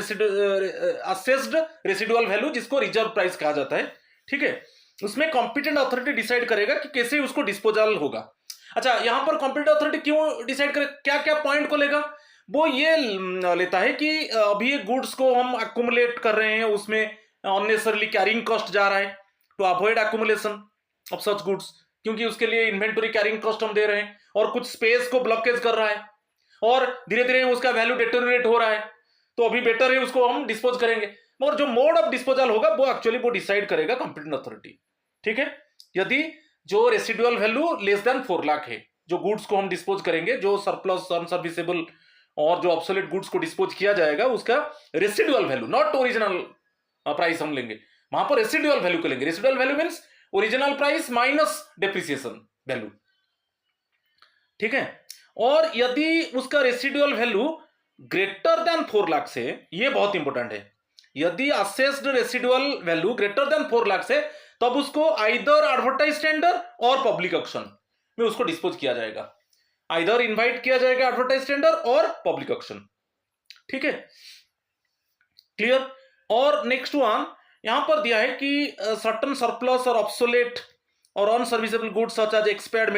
रेसिडुअल वैल्यू जिसको रिजर्व प्राइस कहा जाता है, ठीक है। उसमें कॉम्पिटेंट अथॉरिटी डिसाइड करेगा कि कैसे उसको डिस्पोजल होगा। अच्छा, यहां पर कॉम्पिटेंट अथॉरिटी क्यों डिसाइड करे, क्या क्या पॉइंट को लेगा? वो ये लेता है कि अभी ये गुड्स को हम अक्यूमुलेट कर रहे हैं, उसमें अननेसेसरली कैरिंग कॉस्ट जा रहा है, to avoid accumulation of such goods, क्योंकि उसके लिए इन्वेंटरी कैरिंग कॉस्ट हम दे रहे हैं, और कुछ स्पेस को ब्लॉकेज कर रहा है, और धीरे धीरे उसका वैल्यू डिटोरिएट हो रहा है, तो अभी बेटर है उसको हम डिस्पोज करेंगे। मगर जो मोड ऑफ डिस्पोजल होगा वो एक्चुअली वो डिसाइड करेगा कॉम्पिटेंट अथॉरिटी। ठीक है, यदि जो residual value less than 4 lakh है, जो गुड्स को हम डिस्पोज करेंगे, जो सरप्लस अनसर्विसेबल और जो ऑब्सोलेट गुड्स को डिस्पोज किया जाएगा, उसका residual value, not original price हम लेंगे, वहां पर रेसिडुअल वैल्यू को लेंगे। Residual value means original price minus depreciation value. ठीक है, और यदि उसका residual value greater than 4 lakh से, ये बहुत इंपॉर्टेंट है, यदि assessed residual value greater than 4 lakh से, तब उसको आइदर एडवर्टाइज टेंडर और पब्लिक ऑक्शन में उसको डिस्पोज किया जाएगा। आइदर इनवाइट किया जाएगा एडवर्टाइज टेंडर और पब्लिक ऑक्शन। ठीक है, क्लियर। और नेक्स्ट वन यहां पर दिया है कि सर्टन सरप्लस और ऑब्सोलेट और unserviceable goods such as expired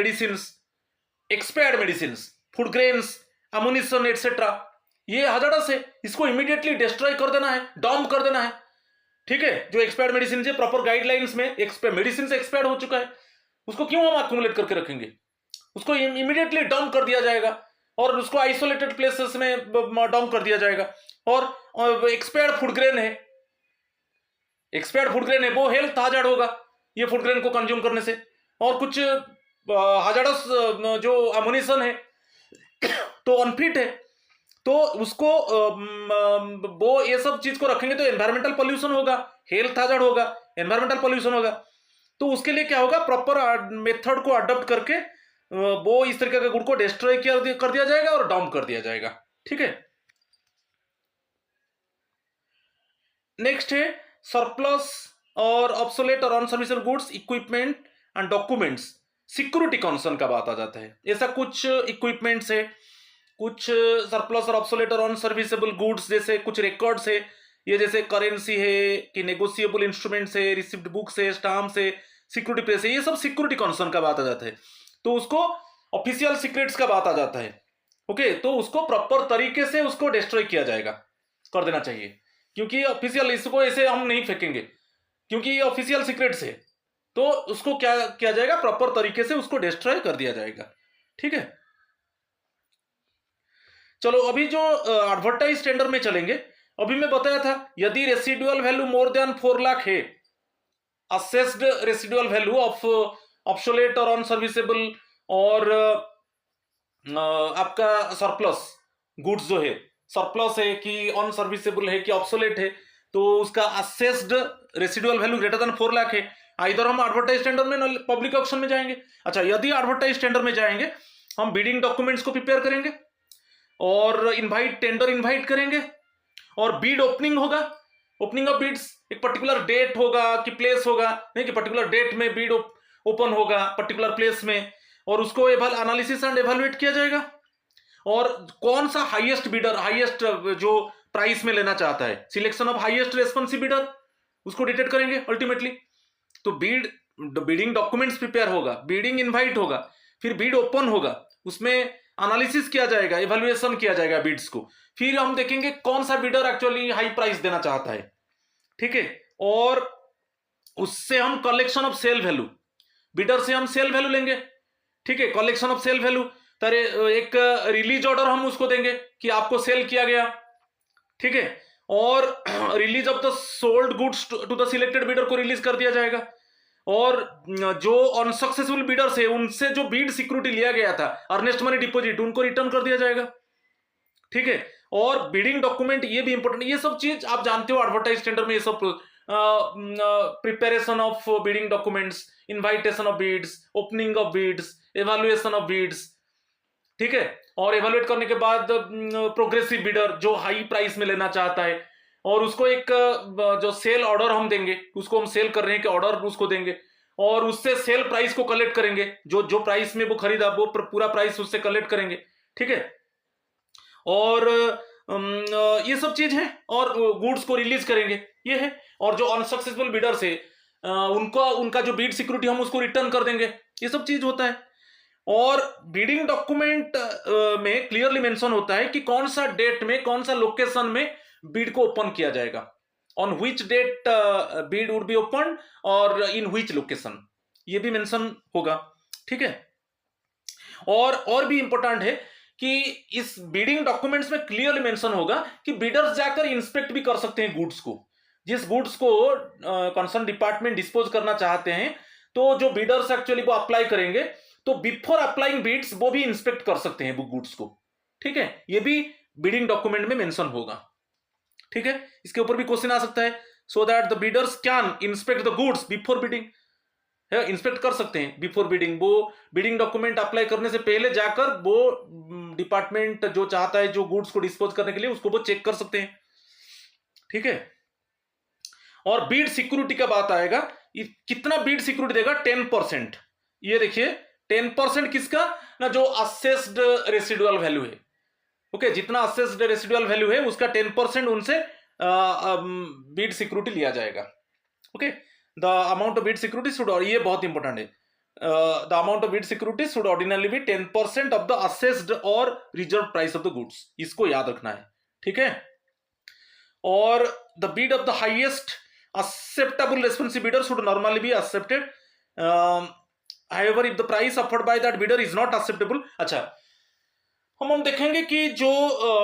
medicine, food grains, ammunition etcetera, ये हजार्डस है, इसको इमीडिएटली डिस्ट्रॉय कर देना है, डंप कर देना है। ठीक है, जो एक्सपायर्ड मेडिसिन है, प्रॉपर गाइडलाइंस में मेडिसिन से एक्सपायर्ड हो चुका है, उसको क्यों हम अक्यूमुलेट करके रखेंगे, उसको इमीडिएटली डंप कर दिया जाएगा, और उसको आइसोलेटेड प्लेसेस में डंप कर दिया जाएगा। और एक्सपायर्ड फूड ग्रेन है, वो हेल्थ हाजार्ड होगा ये फूड ग्रेन को कंज्यूम करने से। और कुछ हाजार्डस जो अम्युनिशन है तो अनफिट है, तो उसको वो ये सब चीज को रखेंगे तो एनवायरमेंटल पोल्यूशन होगा, हेल्थ हाजार्ड होगा, एनवायरमेंटल पोल्यूशन होगा। तो उसके लिए क्या होगा, प्रॉपर मेथड को अडॉप्ट करके वो इस तरीके के गुड को डिस्ट्रॉय कर दिया जाएगा और डंप कर दिया जाएगा। ठीक है, नेक्स्ट है सरप्लस और ऑब्सोलेट और unserviceable goods, equipment and documents, security concern का बात आ जाता है। ऐसा कुछ इक्विपमेंट्स है, कुछ सरप्लस और ऑब्सोलेट और अनसर्विसेबल गुड्स, जैसे कुछ रिकॉर्ड्स है, ये जैसे करेंसी है कि नेगोशिएबल इंस्ट्रूमेंट्स है, रिसिप्ट बुक्स है, स्टाम्प्स है, सिक्योरिटी प्रेस है, ये सब सिक्योरिटी कंसर्न का बात आ जाता है। तो उसको ऑफिशियल सीक्रेट्स का बात आ जाता है। ओके, तो उसको प्रॉपर तरीके से उसको डिस्ट्रॉय किया जाएगा, कर देना चाहिए, क्योंकि ऑफिशियल, इसको ऐसे हम नहीं फेंकेंगे क्योंकि ये ऑफिशियल सीक्रेट्स है, तो उसको क्या किया जाएगा, प्रॉपर तरीके से उसको डिस्ट्रॉय कर दिया जाएगा। ठीक है, चलो अभी जो एडवर्टाइज टेंडर में चलेंगे, अभी मैं बताया था यदि residual value more than 4 lakh है, assessed residual value of obsolete और अनसर्विसेबल और आपका सरप्लस गुड्स जो है, सरप्लस है कि अनसर्विसेबल है कि ऑब्सोलेट है, तो उसका assessed residual value greater than 4 lakh है, आइदर हम एडवर्टाइज टेंडर में पब्लिक ऑक्शन में जाएंगे। अच्छा, यदि एडवर्टाइज टेंडर में जाएंगे, हम बिडिंग डॉक्यूमेंट्स को प्रिपेयर करेंगे और टेंडर इनवाइट करेंगे, और बीड ओपनिंग होगा, ओपनिंग ऑफ बीड्स, एक पर्टिकुलर डेट होगा कि प्लेस होगा, नहीं कि पर्टिकुलर डेट में बीड ओपन होगा पर्टिकुलर प्लेस में, और उसको एनालिसिस एंड एवेलुएट किया जाएगा, और कौन सा हाईएस्ट बीडर, हाईएस्ट जो प्राइस में लेना चाहता है, selection of highest responsive bidder, उसको डिटेक्ट करेंगे अल्टीमेटली। तो बीडिंग डॉक्यूमेंट्स प्रिपेयर होगा, बीडिंग इनवाइट होगा, फिर बीड ओपन होगा, उसमें एनालिसिस किया जाएगा, इवैल्यूएशन किया जाएगा बीड्स को, फिर हम देखेंगे कौन सा बीडर एक्चुअली हाई प्राइस देना चाहता है। ठीक है, और उससे हम collection of sale value, bidder से हम सेल वैल्यू लेंगे। ठीक है, कलेक्शन ऑफ सेल वैल्यू, तारे एक रिलीज ऑर्डर हम उसको देंगे कि आपको सेल किया गया। ठीक है, और release of the sold goods to the selected bidder को रिलीज कर दिया जाएगा, और जो अनसक्सेसफुल बीडर्स है उनसे जो बीड सिक्योरिटी लिया गया था, अर्नेस्ट मनी डिपॉजिट, उनको रिटर्न कर दिया जाएगा। ठीक है, और बिडिंग डॉक्यूमेंट ये भी इंपॉर्टेंट, ये सब चीज आप जानते हो एडवर्टाइज टेंडर में, ये सब preparation of bidding documents, invitation of beads, opening of beads, evaluation of beads. ठीक है, और एवेल्युएट करने के बाद प्रोग्रेसिव बीडर जो हाई प्राइस में लेना चाहता है, और उसको एक जो सेल ऑर्डर हम देंगे, उसको हम सेल कर रहे हैं कि ऑर्डर उसको देंगे, और उससे सेल प्राइस को कलेक्ट करेंगे, जो प्राइस में वो खरीदा वो पूरा प्राइस उससे कलेक्ट करेंगे। ठीक है, और ये सब चीज है, और गुड्स को रिलीज करेंगे, ये है। और जो अनसक्सेसफुल बीडर्स है, उनका उनका जो बीड सिक्योरिटी हम उसको रिटर्न कर देंगे, ये सब चीज होता है। और बीडिंग डॉक्यूमेंट में क्लियरली मेंशन होता है कि कौन सा डेट में कौन सा लोकेशन में बीड को ओपन किया जाएगा, on which date bid would be open और इन व्हिच लोकेशन, ये भी मेंशन होगा, ठीक है। और भी इंपॉर्टेंट है कि इस बीडिंग डॉक्यूमेंट्स में क्लियरली मेंशन होगा कि बीडर्स जाकर इंस्पेक्ट भी कर सकते हैं गुड्स को। जिस गुड्स को कंसर्न डिपार्टमेंट डिस्पोज करना चाहते हैं, तो जो बीडर्स एक्चुअली वो अप्लाई करेंगे, तो बिफोर अप्लाइंग बीड्स वो भी इंस्पेक्ट कर सकते हैं वो गुड्स को, ठीक है। ये भी बीडिंग डॉक्यूमेंट में मेंशन होगा, ठीक है। इसके ऊपर भी क्वेश्चन आ सकता है, so that the Bidder's can inspect the goods before bidding, है इंस्पेक्ट कर सकते हैं बिफोर बिडिंग। वो बिडिंग डॉक्यूमेंट अप्लाई करने से पहले जाकर वो डिपार्टमेंट जो चाहता है जो गुड्स को डिस्पोज करने के लिए, उसको वो चेक कर सकते हैं, ठीक है। और बीड सिक्योरिटी का बात आएगा, कितना बीड सिक्योरिटी देगा, 10%। ये देखिए 10% किसका ना, जो असेस्ड रेसिडुअल वैल्यू है, ओके, जितना असेस्ड रेसिडुअल वैल्यू है उसका 10% उनसे बीड सिक्योरिटी लिया जाएगा, okay. The amount of bid security should, और ये बहुत इंपॉर्टेंट है, the amount of bid security should ordinarily be 10% of the assessed और reserve price of the goods, इसको याद रखना है, ठीक है। और the bid of the highest acceptable responsive bidder should normally be accepted, however if the price offered by that bidder is not acceptable। अच्छा, हम देखेंगे कि जो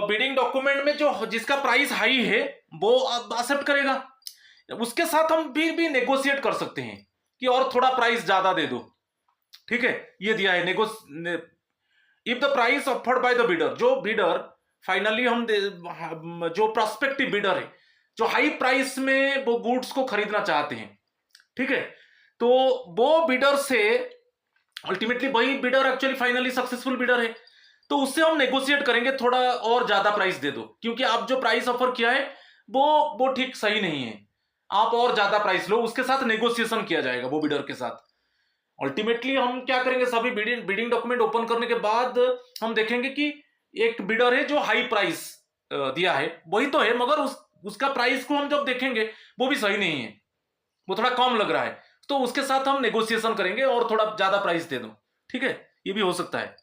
बिडिंग डॉक्यूमेंट में जो जिसका प्राइस हाई है वो एक्सेप्ट करेगा, उसके साथ हम भी नेगोशिएट कर सकते हैं कि और थोड़ा प्राइस ज्यादा दे दो, ठीक है। ये दिया है if the price offered by the bidder, जो बिडर फाइनली हम जो प्रोस्पेक्टिव बिडर है, जो हाई प्राइस में वो गुड्स को खरीदना चाहते हैं, ठीक है, तो वो बिडर से अल्टीमेटली वही bidder actually finally successful bidder है, तो उससे हम नेगोशिएट करेंगे, थोड़ा और ज्यादा प्राइस दे दो, क्योंकि आप जो प्राइस ऑफर किया है वो ठीक सही नहीं है, आप और ज्यादा प्राइस लो, उसके साथ नेगोशिएशन किया जाएगा वो बिडर के साथ। अल्टीमेटली हम क्या करेंगे, सभी बिडिंग डॉक्यूमेंट ओपन करने के बाद हम देखेंगे कि एक बिडर है जो हाई प्राइस दिया है, वही तो है, मगर उसका प्राइस को हम जब देखेंगे वो भी सही नहीं है, वो थोड़ा कम लग रहा है, तो उसके साथ हम नेगोशिएशन करेंगे और थोड़ा ज्यादा प्राइस दे दो, ठीक है, ये भी हो सकता है।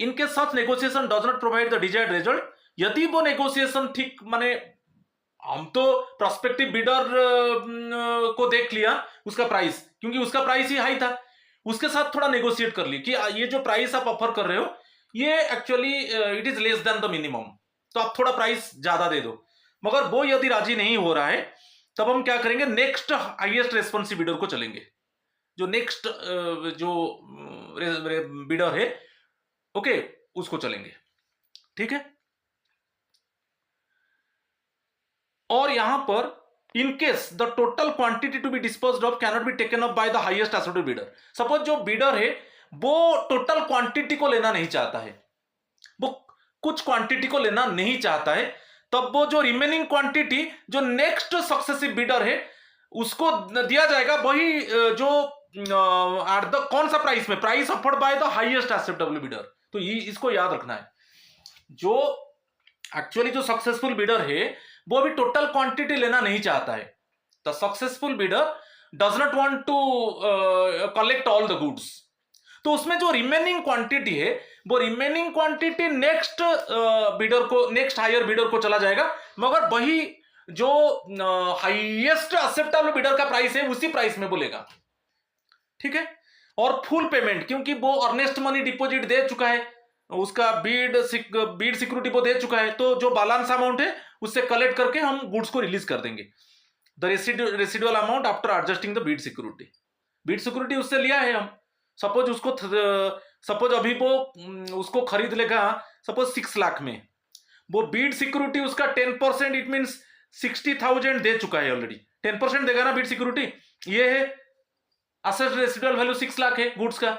इनके साथ negotiation does not provide the desired result, यदि वो नेगोशिएशन ठीक, माने हम तो प्रोस्पेक्टिव बिडर को देख लिया उसका प्राइस, क्योंकि उसका प्राइस ही हाई था, उसके साथ थोड़ा नेगोशिएट कर ली कि ये जो प्राइस आप ऑफर कर रहे हो ये actually it is less than the minimum, तो आप थोड़ा प्राइस ज्यादा दे दो। मगर वो यदि राजी नहीं हो रहा है, तब हम क्या करेंगे, नेक्स्ट हाईएस्ट रेस्पॉन्सिव बिडर को चलेंगे, जो नेक्स्ट जो बिडर है, ओके, उसको चलेंगे, ठीक है। और यहां पर in case the total quantity to be disposed of cannot be taken up by the highest associated bidder, suppose जो बिडर है वो टोटल क्वांटिटी को लेना नहीं चाहता है, वो कुछ क्वांटिटी को लेना नहीं चाहता है, तब वो जो रिमेनिंग क्वांटिटी जो नेक्स्ट सक्सेसिव बिडर है उसको दिया जाएगा, वही जो एट द कौन सा प्राइस में, price offered by the highest acceptable bidder. तो ये इसको याद रखना है, जो एक्चुअली जो सक्सेसफुल बिडर है वो भी टोटल क्वांटिटी लेना नहीं चाहता है, the successful bidder does not want to collect all the goods, तो उसमें जो रिमेनिंग क्वांटिटी है वो रिमेनिंग क्वांटिटी नेक्स्ट बिडर को, नेक्स्ट हायर बिडर को चला जाएगा, मगर वही जो हाईएस्ट एक्सेप्टेबल बिडर का प्राइस है उसी प्राइस में बोलेगा, ठीक है। और फुल पेमेंट, क्योंकि वो अर्नेस्ट मनी डिपॉजिट दे चुका है, उसका बीड सिक्योरिटी वो दे चुका है, तो जो बैलेंस अमाउंट है उससे कलेक्ट करके हम गुड्स को रिलीज कर देंगे, the residual amount after adjusting the Beed security. Beed security उससे लिया है हम, सपोज उसको सपोज अभी वो उसको खरीद लेगा सपोज 6 लाख में, वो बीड सिक्योरिटी उसका 10%, इट मीन्स 60,000 दे चुका है ऑलरेडी, 10% देगा ना बीड सिक्योरिटी, ये है असेस्ड रेसिडुअल वैल्यू 6 लाख है गुड्स का,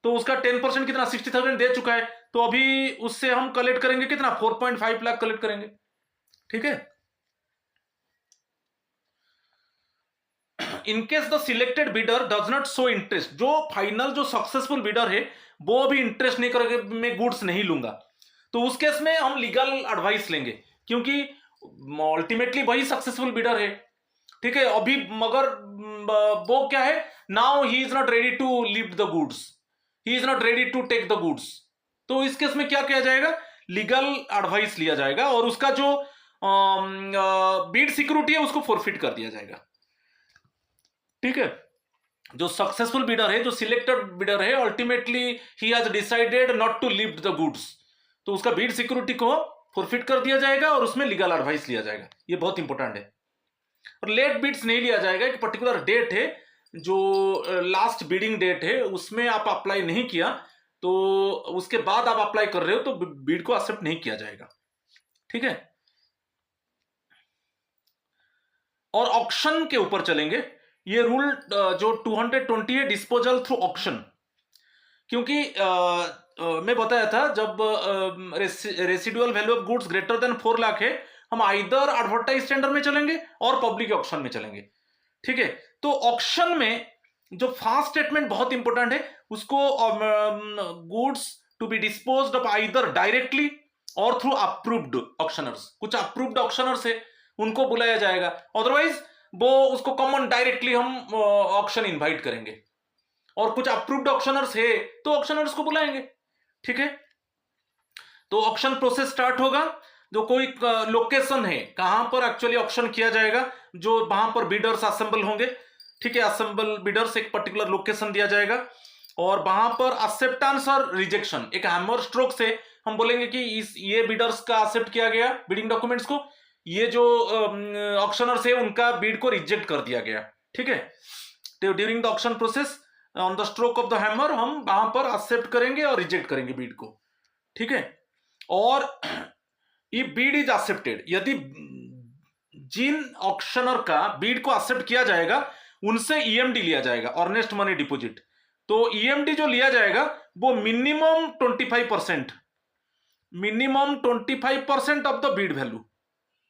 तो उसका 10% कितना 60,000 दे चुका है, तो अभी उससे हम कलेक्ट करेंगे कितना 4.5 लाख कलेक्ट करेंगे, ठीक है। In case the selected bidder does not show interest, जो फाइनल जो सक्सेसफुल बिडर है वो भी इंटरेस्ट नहीं करेगा, मैं गुड्स नहीं लूंगा, तो उस केस में हम लीगल एडवाइस लेंगे, क्योंकि अल्टीमेटली वही सक्सेसफुल बिडर है, ठीक है, अभी मगर वो क्या है, now he is not ready to lift the goods, he is not ready to take the goods. तो इस केस में क्या किया जाएगा, लीगल एडवाइस लिया जाएगा और उसका जो बीड सिक्योरिटी है उसको फोरफिट कर दिया जाएगा। ठीक है, जो सक्सेसफुल बिडर है, जो सिलेक्टेड बिडर है, ultimately he has decided not to lift the goods, तो उसका बीड सिक्योरिटी को फोरफिट कर दिया जाएगा और उसमें लीगल एडवाइस लिया जाएगा। ये बहुत इंपॉर्टेंट है। और लेट बिड्स नहीं लिया जाएगा, एक पर्टिकुलर डेट है जो लास्ट बिडिंग डेट है, उसमें आप अप्लाई नहीं किया तो उसके बाद आप अप्लाई कर रहे हो तो बिड को एक्सेप्ट नहीं किया जाएगा। ठीक है, और ऑक्शन के ऊपर चलेंगे। ये रूल जो 220 है, डिस्पोजल थ्रू ऑक्शन। क्योंकि मैं बताया था जब residual value of goods greater than 4 lakh है, हम आइदर एडवर्टाइज टेंडर में चलेंगे और पब्लिक ऑक्शन में चलेंगे। ठीक है, तो ऑक्शन में जो फर्स्ट स्टेटमेंट बहुत इंपॉर्टेंट है, उसको goods to be disposed off either directly or through approved auctioneers. कुछ अप्रूव्ड ऑक्शनर्स है उनको बुलाया जाएगा, अदरवाइज वो उसको कॉमन डायरेक्टली हम ऑक्शन इनवाइट करेंगे। और कुछ अप्रूव्ड ऑक्शनर्स है तो ऑक्शनर्स को बुलाएंगे। ठीक है, तो ऑक्शन प्रोसेस स्टार्ट होगा। जो कोई लोकेशन है कहां पर एक्चुअली ऑक्शन किया जाएगा, जो वहां पर बिडर्स असेंबल होंगे। ठीक है, असेंबल बिडर्स एक पर्टिकुलर लोकेशन दिया जाएगा और वहां पर एक्सेप्टेंस और रिजेक्शन एक हैमर स्ट्रोक से हम बोलेंगे कि इस ये बिडर्स का एक्सेप्ट किया गया बिडिंग डॉक्यूमेंट्स को, ये जो ऑक्शनर्स है उनका बिड को रिजेक्ट कर दिया गया। ठीक है, तो during the auction process on the stroke of the hammer हम वहां पर एक्सेप्ट करेंगे और रिजेक्ट करेंगे बीड को। ठीक है, और ये बीड इज एक्सेप्टेड, यदि जिन ऑक्शनर का बीड को एक्सेप्ट किया जाएगा उनसे ईएमडी लिया जाएगा, अर्नेस्ट मनी डिपॉजिट। तो ईएमडी जो लिया जाएगा वो minimum 25%, minimum 25% of the bid value,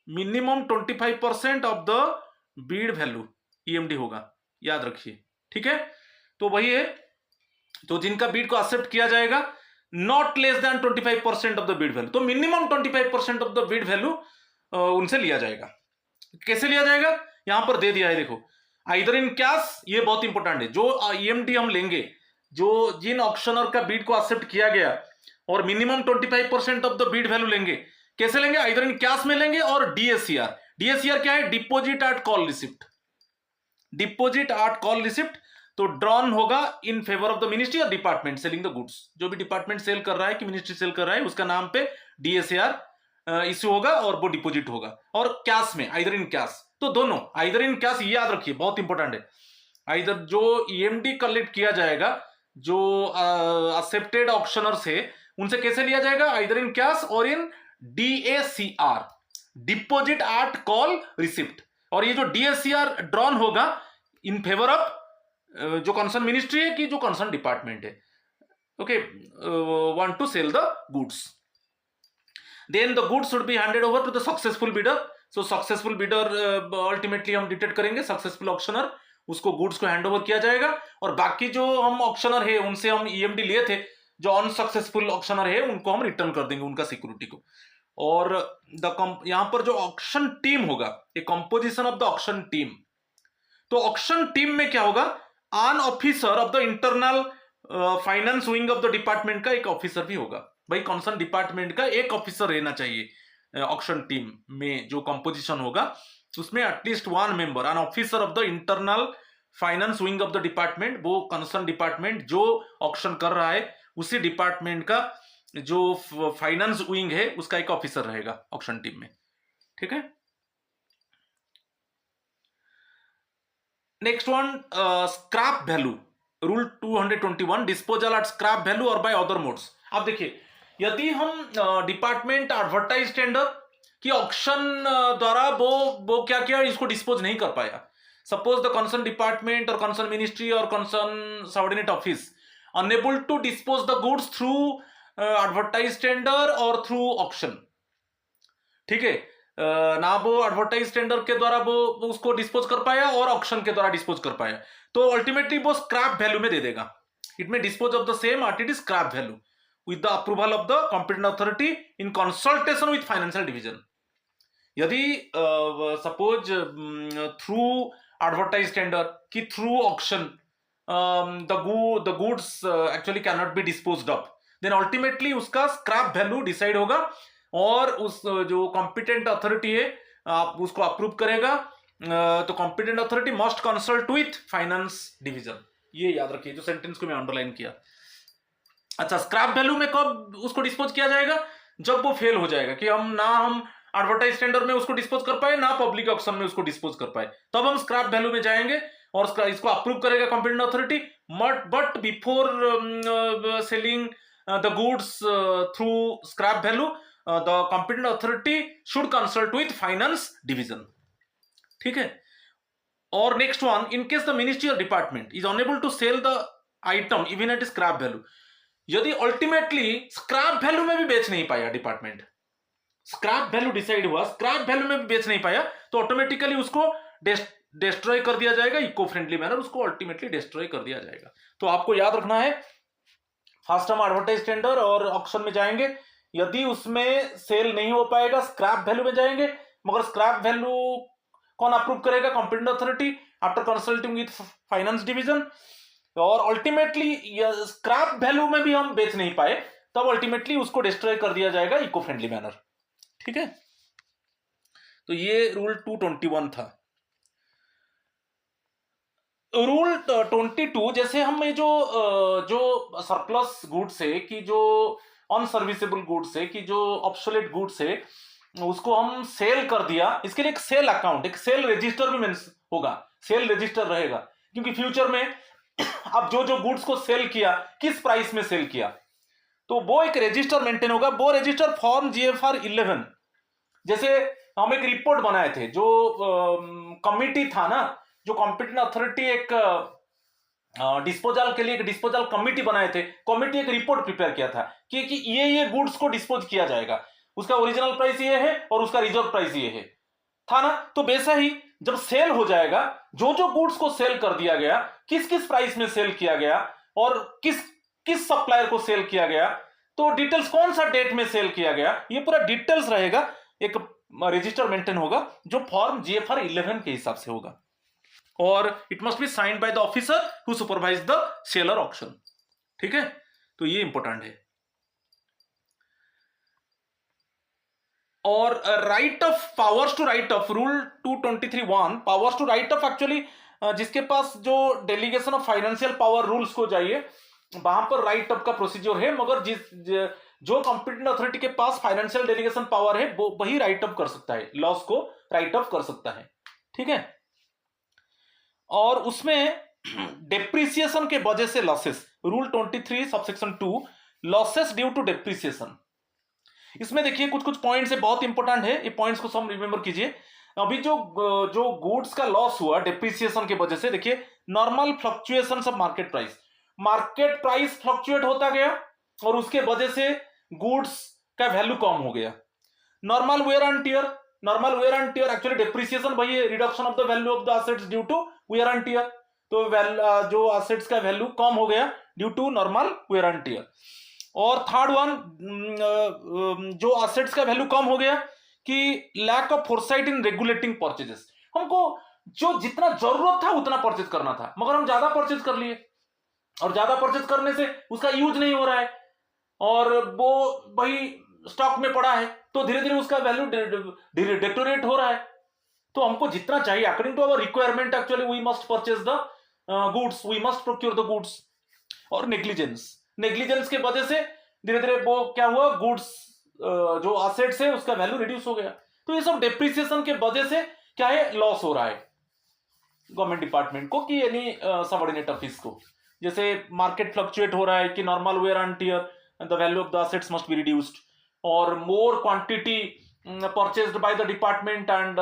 minimum 25% of the bid value EMD होगा, याद रखिए। ठीक है, तो वही है, तो जिनका बीड को एक्सेप्ट किया जाएगा not less than 25% of the bid value, तो minimum 25% of the bid value उनसे लिया जाएगा। कैसे लिया जाएगा, यहां पर दे दिया है देखो, आइदर इन कैश, ये बहुत इंपॉर्टेंट है, जो ईएमडी हम लेंगे, जो जिन ऑक्शनर का बीड को एक्सेप्ट किया गया और minimum 25% of the bid value लेंगे, कैसे लेंगे, आइदर इन कैश में लेंगे और डीएससीआर। डीएससीआर क्या है, deposit at call receipt, deposit at call receipt. तो ड्रॉन होगा in favour of the ministry और डिपार्टमेंट सेलिंग द गुड्स, जो भी डिपार्टमेंट सेल कर रहा है कि मिनिस्ट्री सेल कर रहा है उसका नाम पे डीएसआर इश्यू होगा और वो डिपॉजिट होगा। और कैश में आइदर इन कैश, तो दोनों आइदर इन कैश, ये याद रखिए बहुत इंपॉर्टेंट है। आइदर जो ईएमडी कलेक्ट किया जाएगा, जो एक्सेप्टेड ऑक्शनर्स है उनसे कैसे लिया जाएगा, either in cash or in DACR, deposit at call receipt. और ये जो डीएसीआर ड्रॉन होगा इन फेवर ऑफ जो कंसर्न मिनिस्ट्री है कि जो कंसर्न डिपार्टमेंट है, okay, want to sell the goods. Then the goods should be handed over to the successful bidder. So successful bidder ultimately हम डिटेक्ट करेंगे, successful auctioneer, उसको goods को hand over किया जाएगा। और बाकी जो हम ऑक्शनर है उनसे हम ईएमडी लिए थे, जो अनसक्सेसफुल ऑक्शनर है उनको हम रिटर्न कर देंगे उनका सिक्योरिटी को। और यहां पर जो ऑक्शन टीम होगा, a composition of the auction team. तो ऑक्शन टीम में क्या होगा, an officer of the internal finance wing of the department का एक ऑफिसर भी होगा। भाई कंसर्न डिपार्टमेंट का एक ऑफिसर रहना चाहिए ऑक्शन टीम में, जो कंपोजिशन होगा उसमें at least one member, an officer of the internal finance wing of the department, वो कंसर्न डिपार्टमेंट जो ऑक्शन कर रहा है उसी डिपार्टमेंट का जो फाइनेंस विंग है उसका एक ऑफिसर रहेगा ऑक्शन टीम में। ठीक है, next one, scrap value rule 221, disposal at scrap value or by other modes. अब देखिए, यदि हम डिपार्टमेंट एडवर्टाइज टेंडर की ऑक्शन द्वारा वो क्या किया, इसको डिस्पोज नहीं कर पाया, suppose the concern department or concern ministry or concern subordinate office unable to dispose the goods through advertise tender or through auction. ठीक है, ना वो एडवर्टाइज टेंडर के द्वारा वो उसको डिस्पोज कर पाया और ऑक्शन के द्वारा डिस्पोज कर पाया, तो अल्टीमेटली वो स्क्रैप वैल्यू में दे देगा। It may dispose off the same at it is scrap value with the approval of the competent authority in consultation with financial division. यदि सपोज थ्रू एडवर्टाइज टेंडर की through auction the goods actually can not be disposed off, then ultimately उसका scrap value decide होगा और उस जो competent authority है आप उसको अप्रूव करेगा। तो competent authority must consult with finance division. ये याद रखिए जो सेंटेंस को मैं अंडरलाइन किया। अच्छा, स्क्रैप वैल्यू में कब उसको डिस्पोज किया जाएगा? जब वो फेल हो जाएगा कि हम एडवर्टाइज टेंडर में उसको डिस्पोज कर पाए ना पब्लिक ऑक्शन में उसको डिस्पोज कर पाए, तब हम स्क्रैप वैल्यू में जाएंगे और इसको अप्रूव करेगा competent authority. But before selling the goods through scrap value the competent authority should consult with finance division. ठीक है। और next one, in case the ministry और department is unable to sell the item even at scrap value, यदि ultimately scrap value में भी बेच नहीं पाया डिपार्टमेंट, स्क्रैप वैल्यू डिसाइड हुआ स्क्रैप वैल्यू में भी बेच नहीं पाया, तो ऑटोमेटिकली उसको डिस्ट्रॉय कर दिया जाएगा, इको फ्रेंडली मैनर उसको अल्टीमेटली डिस्ट्रॉय कर दिया जाएगा। तो आपको याद रखना है, फर्स्ट हम एडवर्टाइज टेंडर और ऑक्शन में जाएंगे, यदि उसमें सेल नहीं हो पाएगा स्क्रैप वैल्यू में जाएंगे, मगर स्क्रैप वैल्यू कौन अप्रूव करेगा? Competent authority after consulting with finance division. और अल्टीमेटली स्क्रैप वैल्यू में भी हम बेच नहीं पाए, तब अल्टीमेटली उसको डिस्ट्रॉय कर दिया जाएगा इको फ्रेंडली मैनर। ठीक है। तो ये रूल 221 था। रूल 22, जैसे हम ये जो सरप्लस गुड्स है कि जो अनसर्विसेबल गुड्स है कि जो ऑब्सोलेट गुड्स है उसको हम सेल कर दिया, इसके लिए एक सेल अकाउंट, एक सेल रजिस्टर भी होगा, सेल रजिस्टर रहेगा, क्योंकि फ्यूचर में अब जो गुड्स को सेल किया किस प्राइस में सेल किया, तो वो एक रजिस्टर मेंटेन होगा। वो रजिस्टर फॉर्म GFR 11, जैसे हम एक रिपोर्ट बनाए थे, जो कमिटी था ना, जो कॉम्पिटेंट अथॉरिटी एक डिस्पोजल के लिए एक डिस्पोजल कमिटी बनाए थे, कमिटी एक रिपोर्ट प्रिपेयर किया था कि ये गुड्स को डिस्पोज किया जाएगा, उसका ओरिजिनल प्राइस ये है और उसका रिजर्व प्राइस ये है, था ना। तो वैसा ही जब सेल हो जाएगा, जो गुड्स को सेल कर दिया गया, किस किस प्राइस में सेल किया गया और किस किस सप्लायर को सेल किया गया, तो डिटेल्स कौन सा डेट में सेल किया गया, ये पूरा डिटेल्स रहेगा, एक रजिस्टर मेंटेन होगा जो फॉर्म GFR 11 के हिसाब से होगा, और it must be signed by the officer who supervise the sale or auction. ठीक है। तो ये इंपॉर्टेंट है। और write off, powers to write off, rule 223(1), powers to write off actually जिसके पास जो delegation of financial power rules को जाइए, वहां पर राइट ऑफ का प्रोसीजर है, मगर जो कॉम्पिटेंट अथॉरिटी के पास फाइनेंशियल डेलीगेशन पावर है वो वही राइट ऑफ कर सकता है, लॉस को राइट ऑफ कर सकता है। ठीक है। और उसमें डेप्रिसिएशन के वजह से losses, rule 23 subsection 2, losses due to depreciation. इसमें देखिए कुछ कुछ पॉइंट्स है, बहुत इंपॉर्टेंट है, ये पॉइंट्स को सब रिमेंबर कीजिए। अभी जो गुड्स का लॉस हुआ डेप्रिसिएशन के वजह से, देखिए normal fluctuation of market price fluctuate होता गया और उसके वजह से गुड्स का वैल्यू कम हो गया। Normal wear and tear actually depreciation वही है, reduction of the value of the assets due to wear and tear. तो जो एसेट्स का वैल्यू कम हो गया due to normal wear and tear. और थर्ड वन, जो एसेट्स का वैल्यू कम हो गया कि lack of foresight in regulating purchases, हमको जो जितना जरूरत था उतना परचेज करना था, मगर हम ज्यादा परचेज कर लिए, और ज्यादा परचेज करने से उसका यूज नहीं हो रहा है और वो वही स्टॉक में पड़ा है, तो धीरे धीरे उसका वैल्यू डिटोरेट हो रहा है। तो हमको जितना चाहिए according to our requirement actually we must purchase the goods, we must procure the goods. और नेग्लिजेंस के वजह से धीरे धीरे वो क्या हुआ, गुड्स जो एसेट्स है उसका वैल्यू रिड्यूस हो गया। तो ये सब डेप्रिसिएशन के वजह से क्या है, लॉस हो रहा है गवर्नमेंट डिपार्टमेंट को कि यानी सबऑर्डिनेट ऑफिस को। जैसे मार्केट फ्लक्चुएट हो रहा है कि normal wear and tear the value of the assets must be reduced, और more quantity purchased by the department and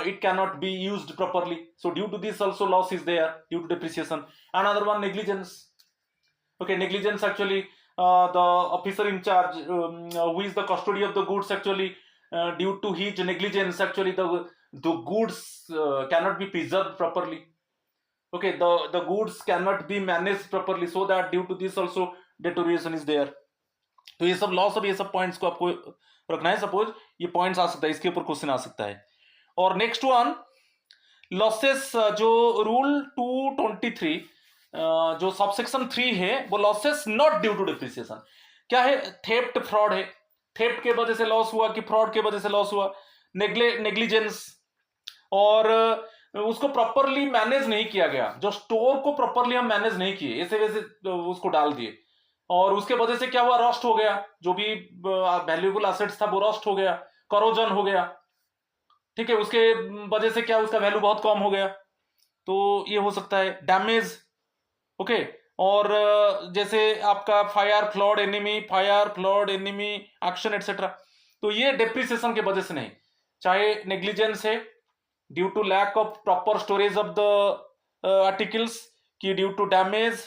it cannot be used properly, so due to this also loss is there due to depreciation. Another one, negligence. Okay, negligence actually the officer in charge who is the custody of the goods actually due to his negligence actually the goods cannot be preserved properly. Okay, the goods cannot be managed properly, so that due to this also deterioration is there. तो ये सब loss और ये सब points को आपको रखना है। सपोज ये पॉइंट्स आ सकता है, इसके ऊपर क्वेश्चन आ सकता है। और नेक्स्ट वन, लॉसेस, जो रूल 223 जो सबसेक्शन 3 है, वो losses not due to depreciation. क्या है? थेफ्ट, फ्रॉड है। थेफ्ट के वजह से लॉस हुआ कि फ्रॉड के वजह से लॉस हुआ? नेग्लिजेंस, और उसको प्रॉपरली मैनेज नहीं किया गया, जो स्टोर को प्रॉपरली हम मैनेज नहीं किए, ऐसे वैसे उसको डाल दिए, और उसके वजह से क्या हुआ? रस्ट हो गया, जो भी वैल्यूएबल एसेट्स था वो रस्ट हो गया, करोजन हो गया, ठीक है, उसके वजह से क्या, उसका वैल्यू बहुत कम हो गया, तो ये हो सकता है डैमेज। ओके। और जैसे आपका fire flood enemy action etcetera, तो ये डेप्रिसिएशन के वजह से नहीं, चाहे नेग्लिजेंस है due to lack of proper storage of the articles, की ड्यू टू डैमेज,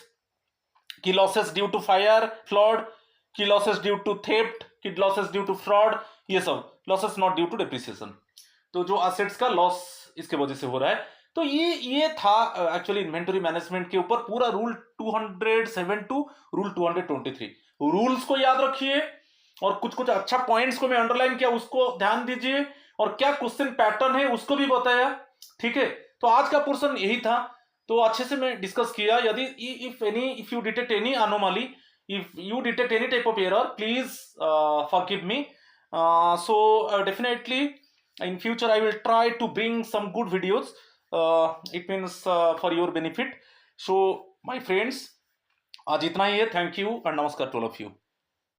की losses due to fire flood, की लॉसेस ड्यू टू थेफ्ट, की लॉसेस ड्यू टू फ्रॉड, ये सब losses not due to depreciation. तो जो assets का loss इसके वजह से हो रहा है। तो ये था एक्चुअली इन्वेंटरी मैनेजमेंट के ऊपर पूरा रूल 207 टू रूल 223। रूल्स को याद रखिए, और कुछ कुछ अच्छा पॉइंट्स को मैं अंडरलाइन किया, उसको ध्यान दीजिए, और क्या क्वेश्चन पैटर्न है उसको भी बताया, ठीक है। तो आज का पोर्शन यही था, तो अच्छे से मैं डिस्कस किया। यदि if you detect any anomaly, if you detect any type of error, please forgive me. So definitely in future I will try to bring some good videos. It means for your benefit. So my friends, आज इतना ही है। Thank you and नमस्कार to all of you.